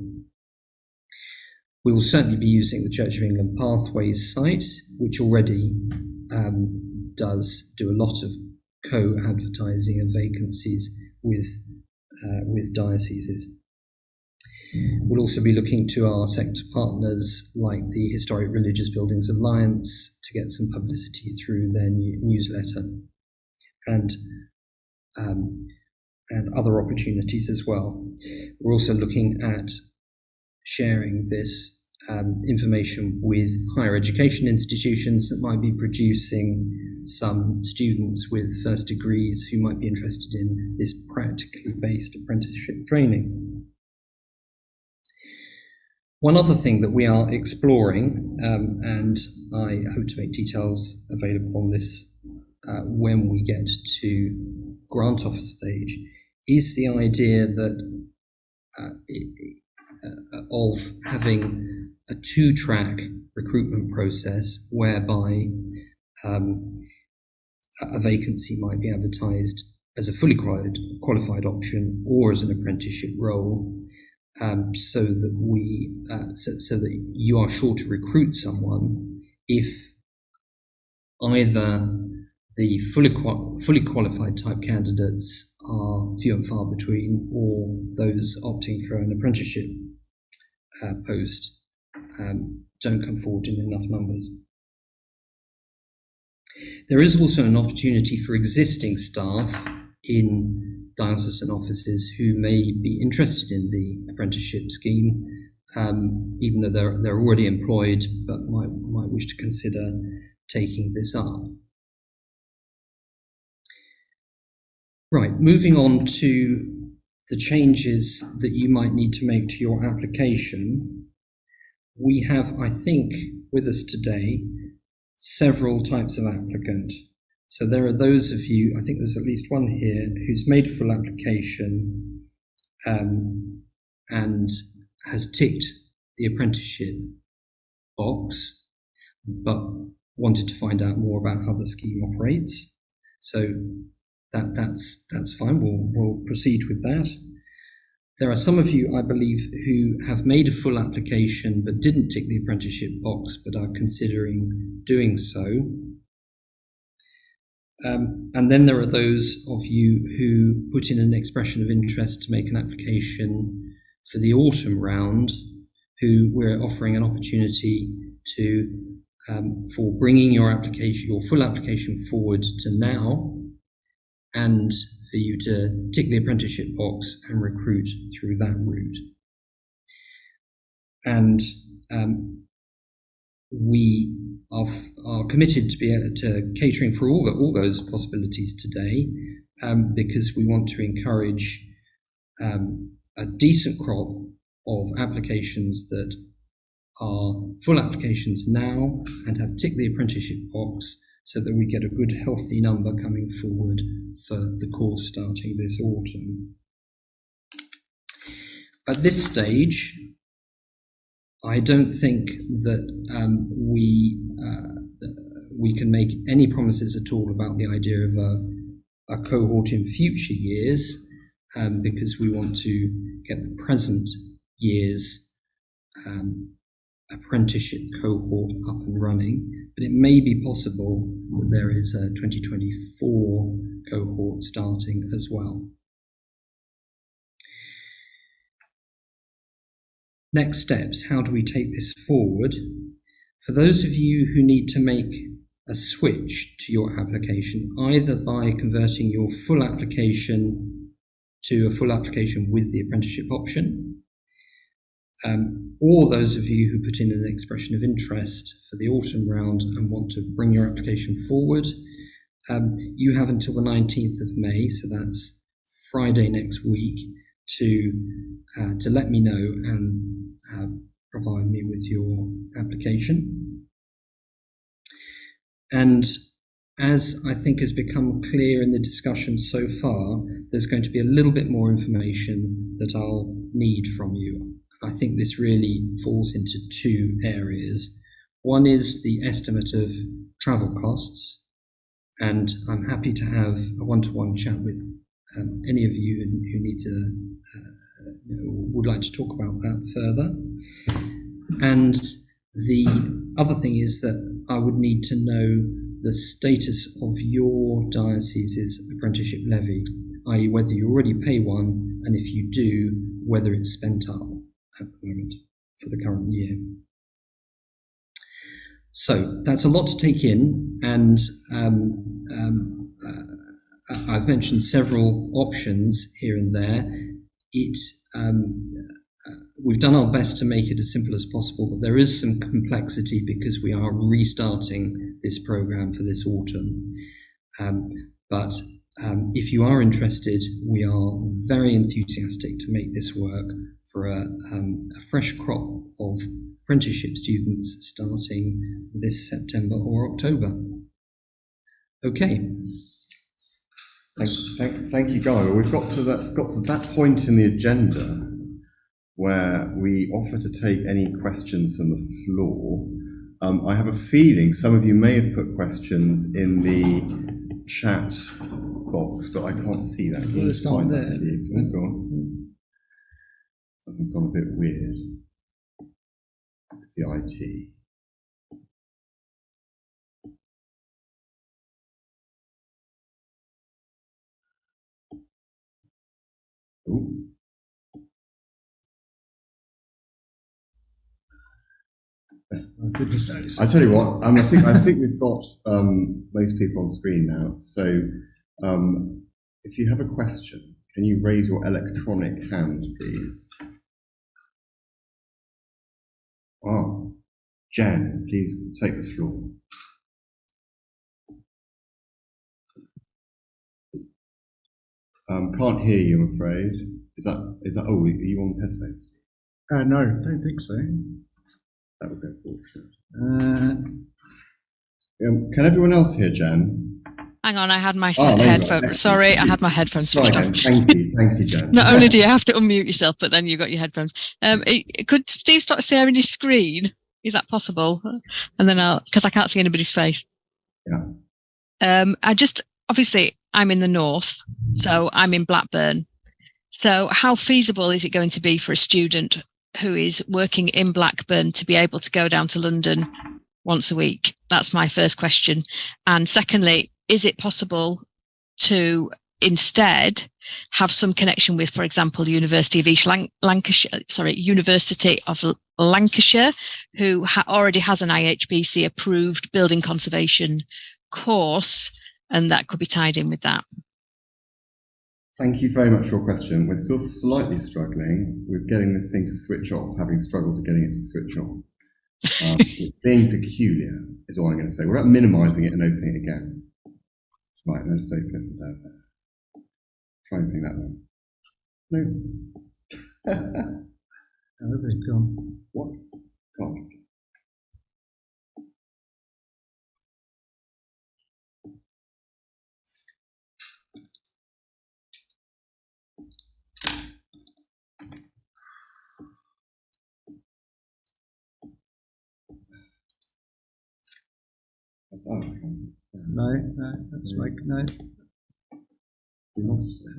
We will certainly be using the Church of England Pathways site, which already does do a lot of co-advertising of vacancies with dioceses. We'll also be looking to our sector partners like the Historic Religious Buildings Alliance to get some publicity through their newsletter, and other opportunities as well. We're also looking at sharing this information with higher education institutions that might be producing some students with first degrees who might be interested in this practically based apprenticeship training. One other thing that we are exploring, and I hope to make details available on this when we get to grant offer stage, is the idea that of having a two-track recruitment process whereby a vacancy might be advertised as a fully qualified option or as an apprenticeship role, so that you are sure to recruit someone if either the fully qualified type candidates are few and far between, or those opting for an apprenticeship post don't come forward in enough numbers. There is also an opportunity for existing staff in diocesan offices who may be interested in the apprenticeship scheme, even though they're already employed, but might wish to consider taking this up. Right, moving on to the changes that you might need to make to your application. We have, I think, with us today, several types of applicant. So there are those of you, I think there's at least one here, who's made a full application and has ticked the apprenticeship box, but wanted to find out more about how the scheme operates. So that's fine, we'll proceed with that. There are some of you, I believe, who have made a full application but didn't tick the apprenticeship box but are considering doing so. And then there are those of you who put in an expression of interest to make an application for the autumn round, who we're offering an opportunity to for bringing your full application forward to now, and for you to tick the apprenticeship box and recruit through that route. And we are committed to catering for all those possibilities today, because we want to encourage a decent crop of applications that are full applications now and have ticked the apprenticeship box, so that we get a good healthy number coming forward for the course starting this autumn. At this stage, I don't think that we can make any promises at all about the idea of a cohort in future years, because we want to get the present year's apprenticeship cohort up and running, but it may be possible that there is a 2024 cohort starting as well. Next steps, how do we take this forward? For those of you who need to make a switch to your application, either by converting your full application to a full application with the apprenticeship option, or those of you who put in an expression of interest for the autumn round and want to bring your application forward, you have until the 19th of May, so that's Friday next week, to let me know and provide me with your application. And as I think has become clear in the discussion so far, there's going to be a little bit more information that I'll need from you. I think this really falls into two areas. One is the estimate of travel costs, and I'm happy to have a one-to-one chat with any of you who need to would like to talk about that further. And the other thing is that I would need to know the status of your diocese's apprenticeship levy, i.e. whether you already pay one, and if you do, whether it's spent up at the moment for the current year. So that's a lot to take in, and I've mentioned several options here and there. We've done our best to make it as simple as possible, but there is some complexity because we are restarting this program for this autumn. But if you are interested, we are very enthusiastic to make this work for a fresh crop of apprenticeship students starting this September or October. Okay. Thank you, Guy. We've got to that point in the agenda where we offer to take any questions from the floor. I have a feeling some of you may have put questions in the chat box, but I can't see that. Can you find that, Steve? Go on. Something's gone a bit weird. It's the IT. Ooh. I tell you what, I think we've got most people on screen now. So, if you have a question, can you raise your electronic hand, please? Jen, please take the floor. Can't hear you, I'm afraid. Is that? Oh, are you on headphones? No, don't think so. That would be unfortunate. Can everyone else hear Jen? Hang on, I had my headphones. Sorry, I had my headphones switched off. Thank you, Jen. Not only do you have to unmute yourself, but then you've got your headphones. Could Steve start sharing his screen? Is that possible? And then because I can't see anybody's face. Yeah. Obviously, I'm in the north, so I'm in Blackburn. So how feasible is it going to be for a student who is working in Blackburn to be able to go down to London once a week? That's my first question. And secondly, is it possible to instead have some connection with, for example, University of Lancashire, who already has an IHBC approved building conservation course, and that could be tied in with that? Thank you very much for your question. We're still slightly struggling with getting this thing to switch off, having struggled to getting it to switch on. It's being peculiar is all I'm going to say. We're not minimising it and opening it again. Right, let's just open it from down there. Try and ping that one. No. Everything's gone. What? God. No, that's like, no.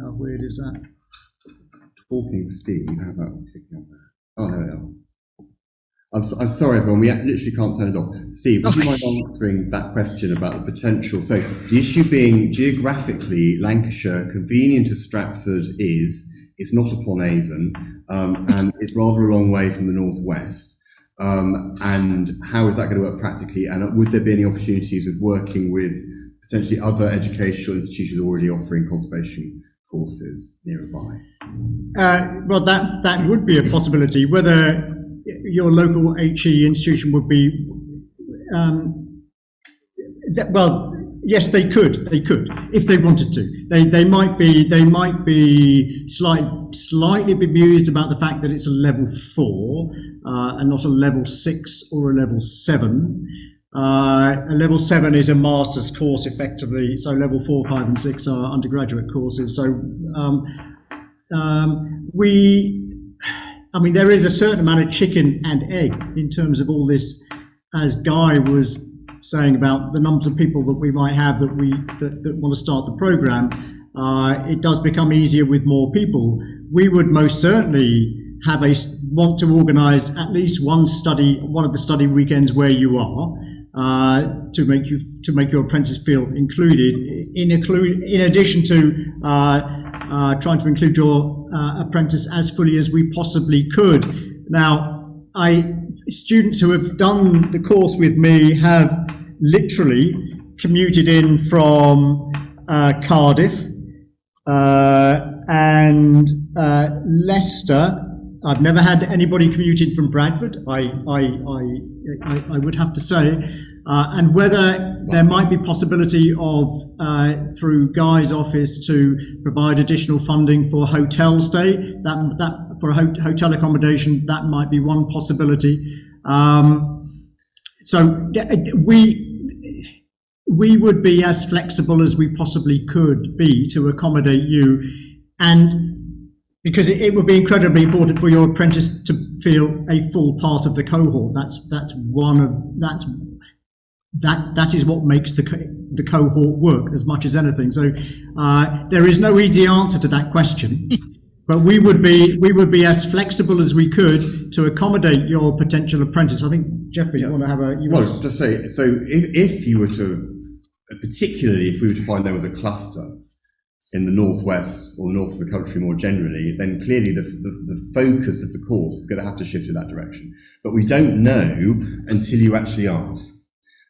How weird is that? Talking Steve, how about clicking on that? Oh, there we are. I'm sorry, everyone, we literally can't turn it off. Steve, would you mind answering that question about the potential? So the issue being geographically, Lancashire, convenient to Stratford it's not upon Avon, and it's rather a long way from the northwest. And how is that going to work practically? And would there be any opportunities of working with potentially other educational institutions already offering conservation courses nearby? Well, that would be a possibility. Whether your local HE institution would be, yes, they could if they wanted to. They might be slightly bemused about the fact that it's a level 4 and not a level 6 or a level 7. A level 7 is a master's course effectively, so level 4, 5 and 6 are undergraduate courses. So there is a certain amount of chicken and egg in terms of all this, as Guy was saying about the numbers of people that we might have that want to start the programme. It does become easier with more people. We would most certainly want to organise at least one of the study weekends where you are, to make your apprentice feel included. In addition to trying to include your apprentice as fully as we possibly could. Now, students who have done the course with me have literally commuted in from Cardiff and Leicester. I've never had anybody commuting from Bradford, I would have to say. and whether there might be possibility of, through Guy's office, to provide additional funding for hotel stay, that for hotel accommodation, that might be one possibility. So we would be as flexible as we possibly could be to accommodate you, and because it would be incredibly important for your apprentice to feel a full part of the cohort. That is what makes the cohort work as much as anything. So there is no easy answer to that question, but we would be as flexible as we could to accommodate your potential apprentice. I think Jeffrey, you want to have a? Just say so. If you were to, particularly if we were to find there was a cluster in the northwest or the north of the country more generally, then clearly the focus of the course is going to have to shift in that direction. But we don't know until you actually ask.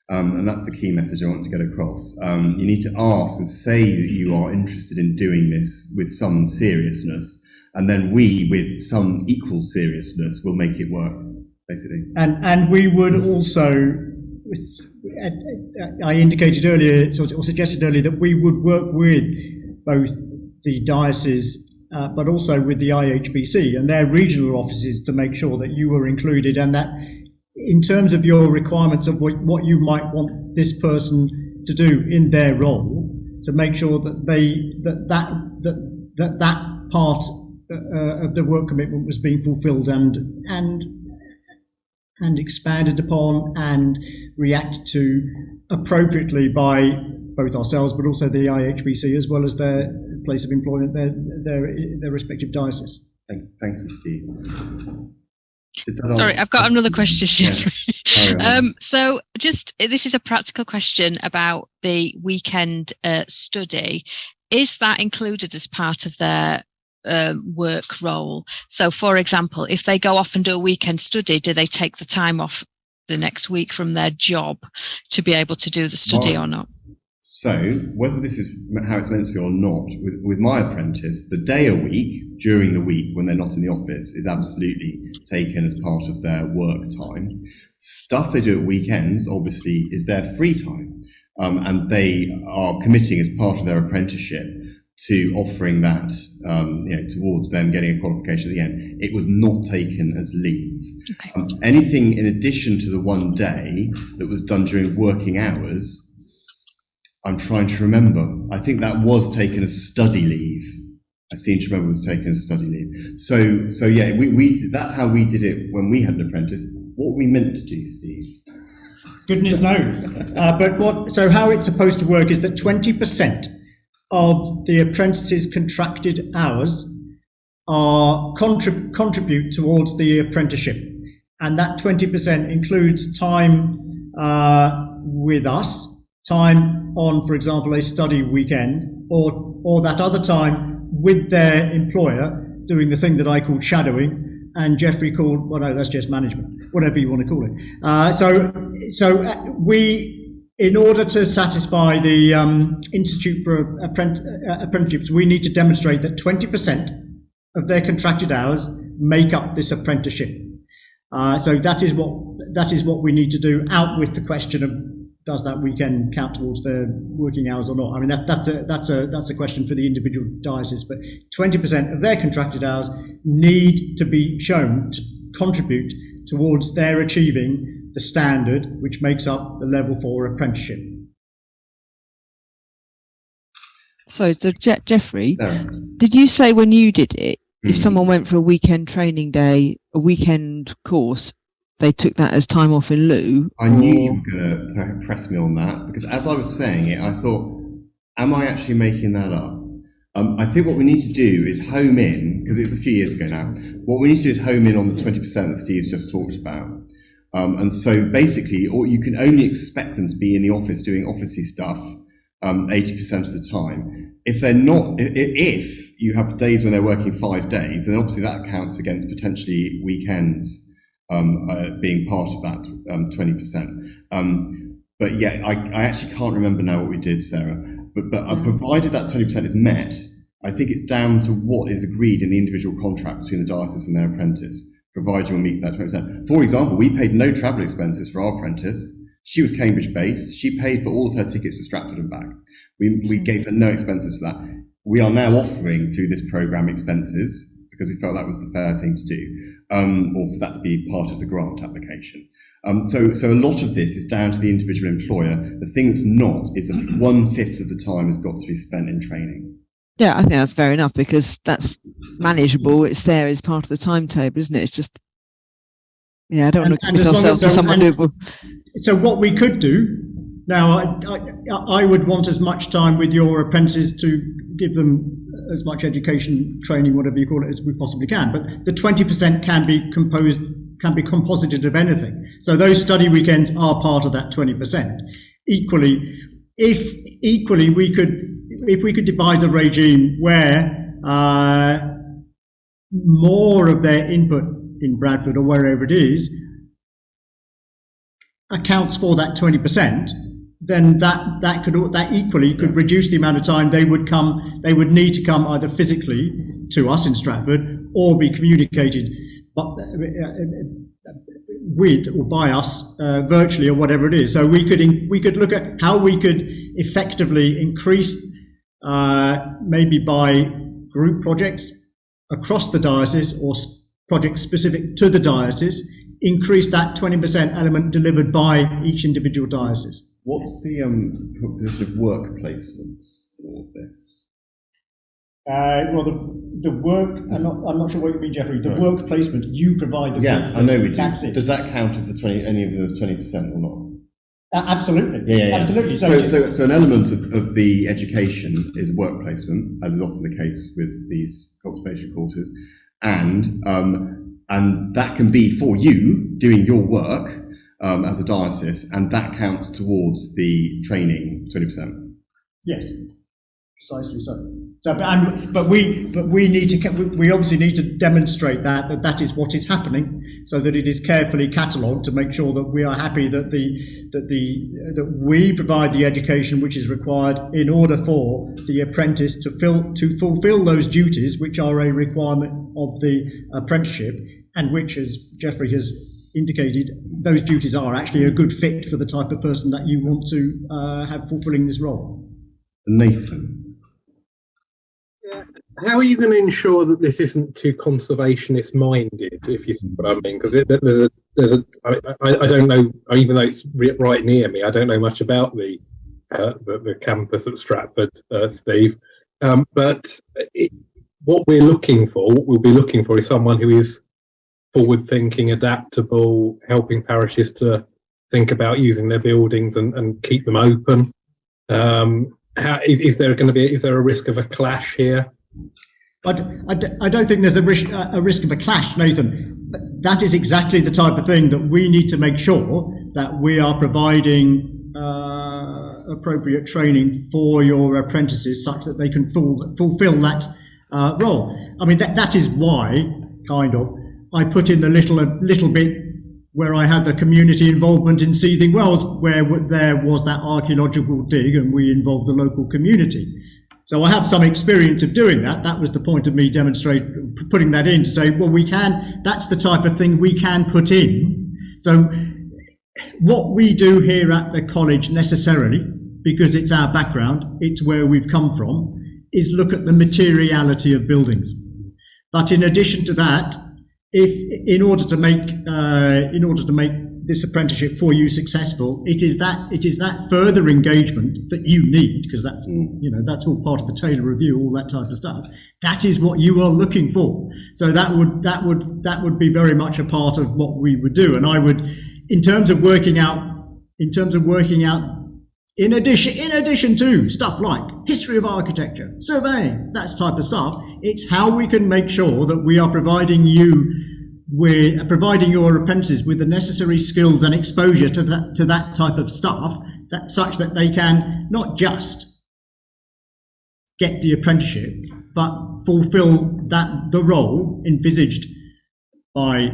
And that's the key message I want to get across. You need to ask and say that you are interested in doing this with some seriousness, and then we, with some equal seriousness, will make it work, basically. And we would also, I indicated earlier, or suggested earlier, that we would work with both the diocese, but also with the IHBC and their regional offices to make sure that you were included, and that in terms of your requirements of what you might want this person to do in their role, to make sure that that part of the work commitment was being fulfilled and expanded upon and reacted to appropriately by both ourselves, but also the IHBC, as well as their place of employment, their respective dioceses. Thank you, Steve. Sorry, I've got another question, Jeffrey. Yeah. So this is a practical question about the weekend study. Is that included as part of their work role? So, for example, if they go off and do a weekend study, do they take the time off the next week from their job to be able to do the study or not? So, whether this is how it's meant to be or not, with my apprentice, the day a week during the week when they're not in the office is absolutely taken as part of their work time. Stuff they do at weekends, obviously, is their free time, and they are committing as part of their apprenticeship to offering that, towards them getting a qualification at the end. It was not taken as leave. Okay. Anything in addition to the one day that was done during working hours, I'm trying to remember. I think that was taken as study leave. I seem to remember it was taken as study leave. So yeah, we that's how we did it when we had an apprentice. What were we meant to do, Steve? Goodness knows. So how it's supposed to work is that 20% of the apprentice's contracted hours are contribute towards the apprenticeship, and that 20% includes time with us, time on, for example, a study weekend, or that other time with their employer doing the thing that I called shadowing, and Jeffrey called, well, no, that's just management, whatever you want to call it. So we, in order to satisfy the Institute for Apprenticeships, we need to demonstrate that 20% of their contracted hours make up this apprenticeship. So that is what we need to do, out with the question of, does that weekend count towards their working hours or not? I mean, that's a question for the individual diocese, but 20% of their contracted hours need to be shown to contribute towards their achieving the standard which makes up the level 4 apprenticeship. So Jeffrey, did you say when you did it, if someone went for a weekend training day, a weekend course, they took that as time off in lieu? I knew you were going to press me on that, because as I was saying it, I thought, am I actually making that up? I think what we need to do is home in, because it was a few years ago now, what we need to do is home in on the 20% that Steve's just talked about. And so basically, or you can only expect them to be in the office doing officey stuff 80% of the time. If they're not, if you have days when they're working 5 days, then obviously that counts against potentially weekends being part of that 20%. But yeah, I actually can't remember now what we did, Sarah. But provided that 20% is met, I think it's down to what is agreed in the individual contract between the diocese and their apprentice, provided you'll meet that 20%. For example, we paid no travel expenses for our apprentice She was Cambridge based. She paid for all of her tickets to Stratford and back. We gave her no expenses for that. We are now offering through this programme expenses because we felt that was the fair thing to do, or for that to be part of the grant application. So a lot of this is down to the individual employer. The thing that's not is that 1/5 of the time has got to be spent in training. Yeah, I think that's fair enough because that's manageable. It's there as part of the timetable, isn't it? It's just, yeah, I don't want to commit ourselves to someone doable. So what we could do now, I would want as much time with your apprentices to give them as much education, training, whatever you call it, as we possibly can. But the 20% can be composited of anything. So those study weekends are part of that 20%. Equally, if we could devise a regime where more of their input in Bradford or wherever it is accounts for that 20%, then that equally could reduce the amount of time they would need to come either physically to us in Stratford or be communicated with or by us virtually or whatever it is. So we could look at how we could effectively increase, maybe by group projects across the diocese or projects specific to the diocese, increase that 20% element delivered by each individual diocese. What's the position of work placements in all of this? Well, the work, I'm not sure what you mean, Jeffrey. The work placement, you provide the work. I know we do. That's it. Does that count as any of the 20% or not? Absolutely. Yeah. Absolutely. So an element of the education is work placement, as is often the case with these conservation courses, and that can be for you doing your work as a diocese, and that counts towards the training 20%. Yes, precisely so. But we obviously need to demonstrate that is what is happening, so that it is carefully catalogued to make sure that we are happy that we provide the education which is required in order for the apprentice to fulfil those duties which are a requirement of the apprenticeship, and which, as Jeffrey has indicated, those duties are actually a good fit for the type of person that you want to have fulfilling this role. Nathan. How are you going to ensure that this isn't too conservationist minded, if you see what I mean? Because I don't know, even though it's right near me, I don't know much about the campus at Stratford, Steve. But what we'll be looking for is someone who is forward thinking, adaptable, helping parishes to think about using their buildings and keep them open. Is there a risk of a clash here? I don't think there's a risk of a clash, Nathan. But that is exactly the type of thing that we need to make sure that we are providing appropriate training for your apprentices, such that they can fulfil that role. I mean, that is why, kind of, I put in the little bit where I had the community involvement in Seething Wells, where there was that archaeological dig and we involved the local community. So I have some experience of doing that. That was the point of me putting that in, to say, well, that's the type of thing we can put in. So what we do here at the college necessarily, because it's our background, it's where we've come from, is look at the materiality of buildings. But in addition to that, in order to make this apprenticeship for you successful, it is that further engagement that you need, because that's all part of the Taylor review, all that type of stuff. That is what you are looking for. So that would be very much a part of what we would do. And I would, in terms of working out, in addition to stuff like history of architecture, surveying, that type of stuff, it's how we can make sure that we are providing your apprentices with the necessary skills and exposure to that type of stuff, such that they can not just get the apprenticeship, but fulfil the role envisaged by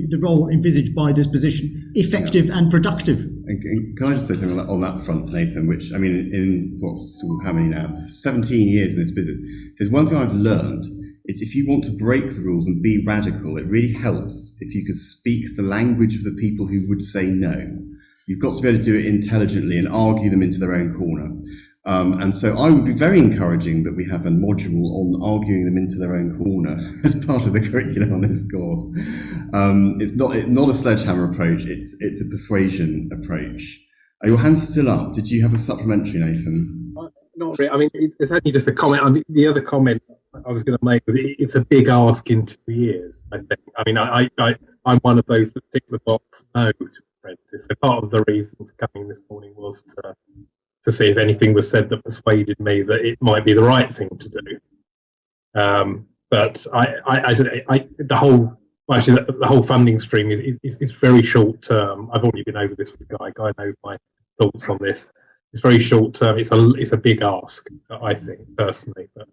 the role envisaged by this position, effective and productive. And can I just say something on that front, Nathan? Which, I mean, in how many now? 17 years in this business. Because one thing I've learned It's if you want to break the rules and be radical, it really helps if you can speak the language of the people who would say no. You've got to be able to do it intelligently and argue them into their own corner. And so I would be very encouraging that we have a module on arguing them into their own corner as part of the curriculum on this course. It's not a sledgehammer approach, it's a persuasion approach. Are your hands still up? Did you have a supplementary, Nathan? Not really. I mean, it's only just a comment. I mean, the other comment I was going to make was it's a big ask in 2 years, I think. I mean, I'm one of those that tick the box no to apprentice. So part of the reason for coming this morning was to see if anything was said that persuaded me that it might be the right thing to do. But the whole funding stream is very short term. I've already been over this with Guy. Guy knows my thoughts on this. It's very short term. It's a big ask, I think, personally. But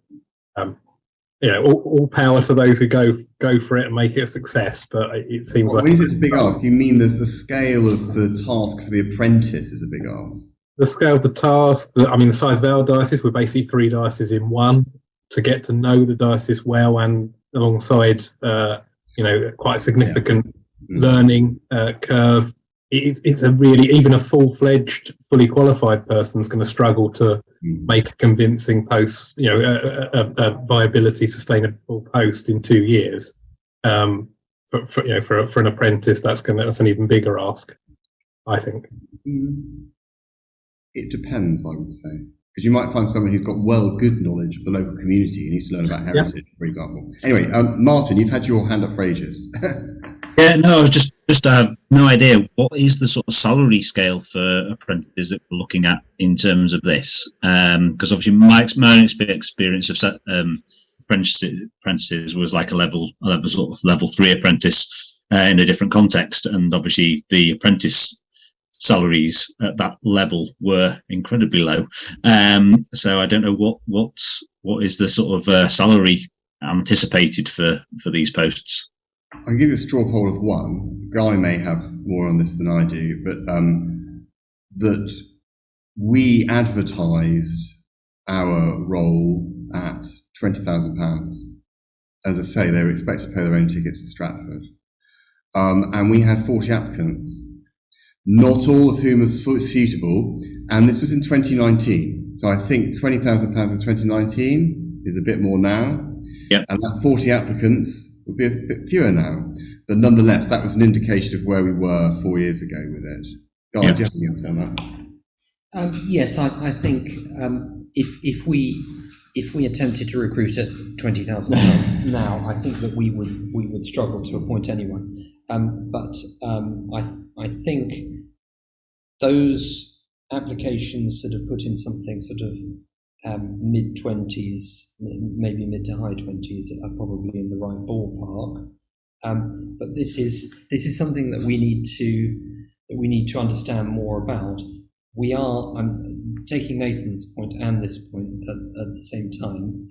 all power to those who go for it and make it a success. But it seems like when it's a big ask, you mean there's the scale of the task for the apprentice is a big ask. The scale of the task, the size of our diocese, we're basically 3 dioceses in one. To get to know the diocese well and alongside, quite a significant learning curve. It's a really, even a full-fledged, fully qualified person's going to struggle to make a convincing post, a viability sustainable post in 2 years. For an apprentice, that's an even bigger ask, I think. It depends, I would say, because you might find someone who's got good knowledge of the local community and needs to learn about heritage, for example. Anyway, Martin, you've had your hand up for ages. Yeah, no, just I have no idea what is the sort of salary scale for apprentices that we're looking at in terms of this, because obviously my experience of apprentices was like a level 3 apprentice in a different context, and obviously the apprentice salaries at that level were incredibly low. So I don't know what is the sort of salary anticipated for these posts. I can give you a straw poll of 1. Guy may have more on this than I do, but that we advertised our role at £20,000. As I say, they were expected to pay their own tickets to Stratford. And we had 40 applicants, not all of whom are suitable, and this was in 2019. So I think £20,000 in 2019 is a bit more now. Yep. And that 40 applicants would be a bit fewer now. But nonetheless, that was an indication of where we were 4 years ago with it. Guy, do you have anything else on that? Yes, I think if we attempted to recruit at £20,000 now, I think that we would struggle to appoint anyone. But I think those applications sort of put in something sort of mid-20s, maybe mid to high 20s, are probably in the right ballpark. But this is something that we need to understand more about. I'm taking Nathan's point and this point at the same time.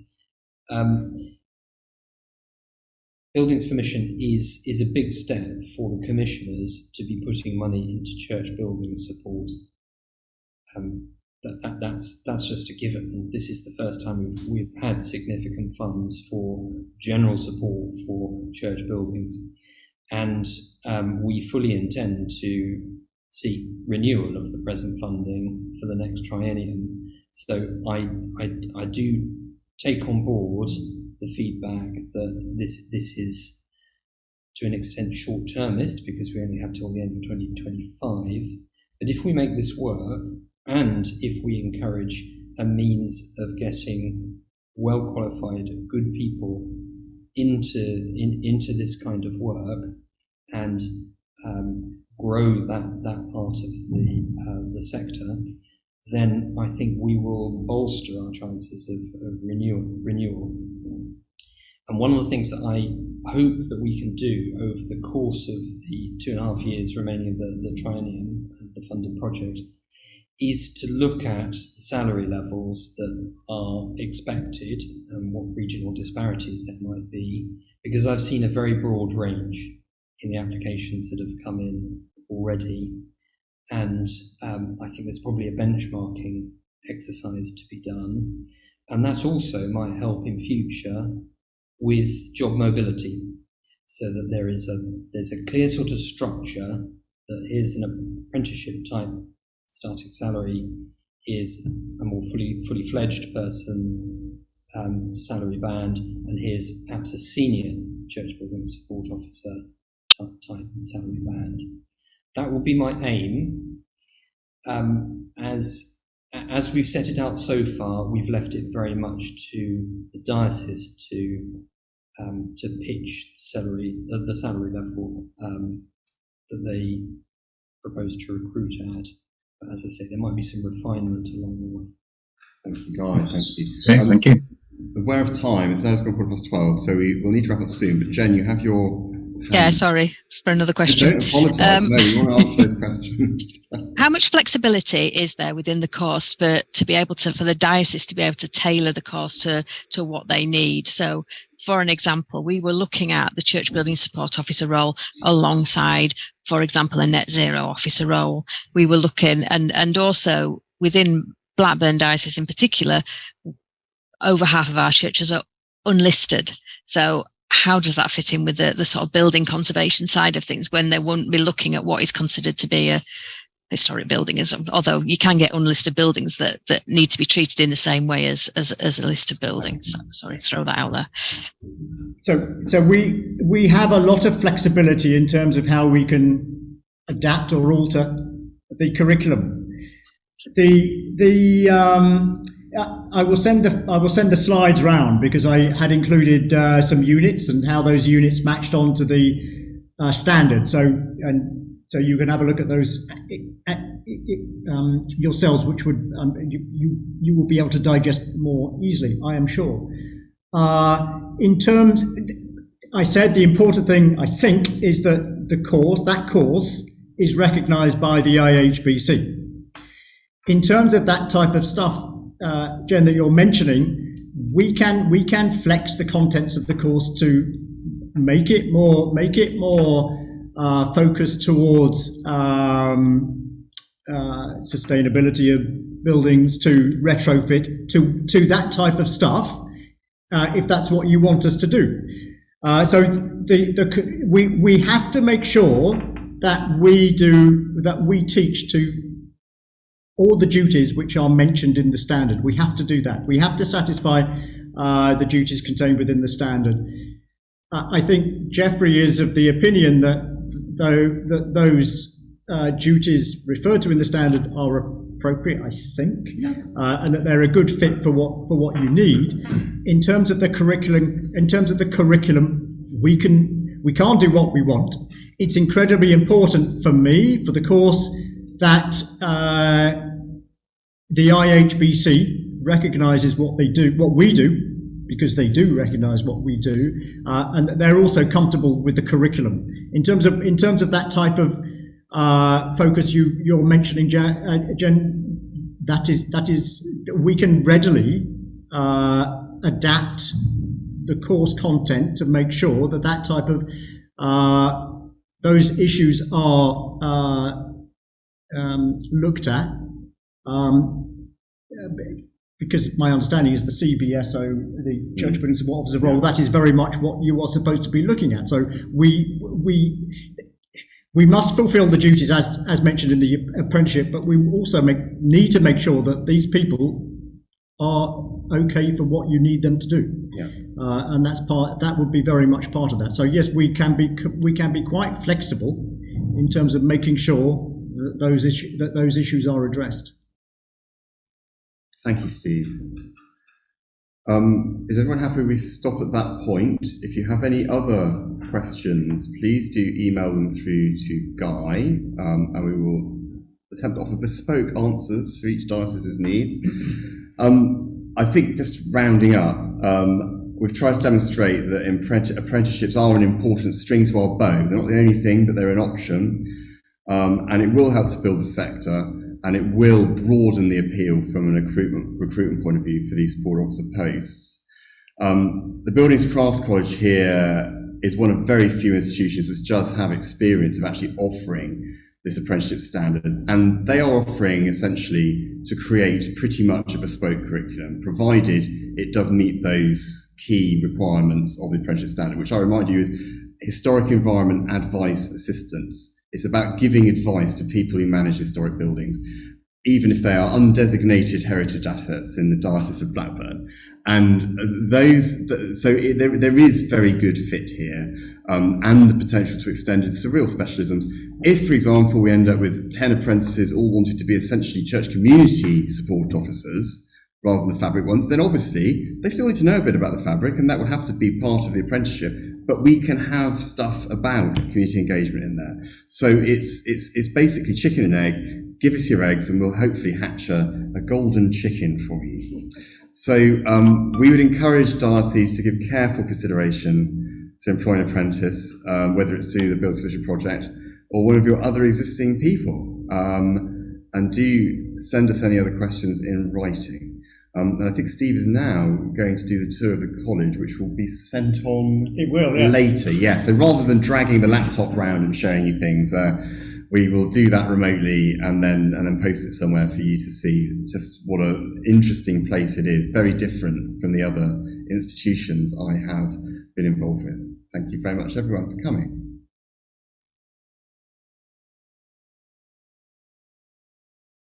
Buildings for Mission is a big step for the commissioners to be putting money into church building support. That's just a given. This is the first time we've had significant funds for general support for church buildings, and we fully intend to seek renewal of the present funding for the next triennium. So I do take on board the feedback that this is to an extent short-termist because we only have till the end of 2025. But if we make this work, and if we encourage a means of getting well-qualified, good people into this kind of work and grow that part of the sector, then I think we will bolster our chances of renewal. And one of the things that I hope that we can do over the course of the 2.5 years remaining of the triennium and the funded project is to look at the salary levels that are expected and what regional disparities there might be, because I've seen a very broad range in the applications that have come in already, and I think there's probably a benchmarking exercise to be done, and that also might help in future with job mobility, so that there's a clear sort of structure that here's an apprenticeship type starting salary, here's a more fully fledged person salary band, and here's perhaps a senior church building support officer type salary band. That will be my aim. As we've set it out so far, we've left it very much to the diocese to pitch the salary level that they propose to recruit at. But as I say, there might be some refinement along the way. Thank you, Guy. Thank you. Okay, thank you. Aware of time, it's now just gone 12:15, so we'll need to wrap up soon. But Jen, you have your hand. Yeah, sorry for another question. Don't apologise. No, you want to answer those questions. How much flexibility is there within the course for the diocese to be able to tailor the course to what they need? So, for an example, we were looking at the church building support officer role alongside, for example, a net zero officer role. We were looking, and also within Blackburn Diocese in particular, over half of our churches are unlisted. So how does that fit in with the sort of building conservation side of things when they won't be looking at what is considered to be a historic building? Although you can get unlisted buildings that need to be treated in the same way as a listed building. So sorry, throw that out there. So we have a lot of flexibility in terms of how we can adapt or alter the curriculum. I will send the slides round, because I had included some units and how those units matched onto the standard. So you can have a look at those yourselves, which would you will be able to digest more easily, I am sure. In terms, I said the important thing I think is that that course is recognised by the IHBC. In terms of that type of stuff, Jen, that you're mentioning, we can flex the contents of the course to make it more focused towards sustainability of buildings, to retrofit, to that type of stuff, if that's what you want us to do. So we have to make sure that we teach to all the duties which are mentioned in the standard. We have to do that. We have to satisfy the duties contained within the standard. I think Jeffrey is of the opinion that those duties referred to in the standard are appropriate, I think, and that they're a good fit for what you need. In terms of the curriculum, we can't do what we want. It's incredibly important for me, for the course, that the IHBC recognises what we do, because they do recognise what we do, and that they're also comfortable with the curriculum. In terms of that type of focus you're mentioning, Jen, that is we can readily adapt the course content to make sure that type of those issues are looked at, because my understanding is the CBSO, the Church Building Support Officer role, that is very much what you are supposed to be looking at. So we must fulfil the duties as mentioned in the apprenticeship, but we also need to make sure that these people are okay for what you need them to do. Yeah. And that would be very much part of that. So yes, we can be quite flexible in terms of making sure that those issues are addressed. Thank you, Steve. Is everyone happy we stop at that point? If you have any other questions, please do email them through to Guy, and we will attempt to offer bespoke answers for each diocese's needs. I think, just rounding up, we've tried to demonstrate that apprenticeships are an important string to our bow. They're not the only thing, but they're an option. And it will help to build the sector, and it will broaden the appeal from an recruitment point of view for these support officer posts. The Buildings Crafts College here is one of very few institutions which does have experience of actually offering this apprenticeship standard, and they are offering essentially to create pretty much a bespoke curriculum, provided it does meet those key requirements of the apprenticeship standard, which I remind you is historic environment advice assistance. It's about giving advice to people who manage historic buildings, even if they are undesignated heritage assets in the Diocese of Blackburn. And there is very good fit here, and the potential to extend into real specialisms. If, for example, we end up with 10 apprentices all wanting to be essentially church community support officers rather than the fabric ones, then obviously they still need to know a bit about the fabric, and that will have to be part of the apprenticeship. But we can have stuff about community engagement in there. So it's basically chicken and egg. Give us your eggs and we'll hopefully hatch a golden chicken for you. So we would encourage dioceses to give careful consideration to employ an apprentice, whether it's through the Building Solution Project or one of your other existing people. And do send us any other questions in writing. And I think Steve is now going to do the tour of the college, which will be sent on later. Yeah, so rather than dragging the laptop round and showing you things, we will do that remotely and then post it somewhere for you to see just what an interesting place it is. Very different from the other institutions I have been involved with. Thank you very much, everyone, for coming.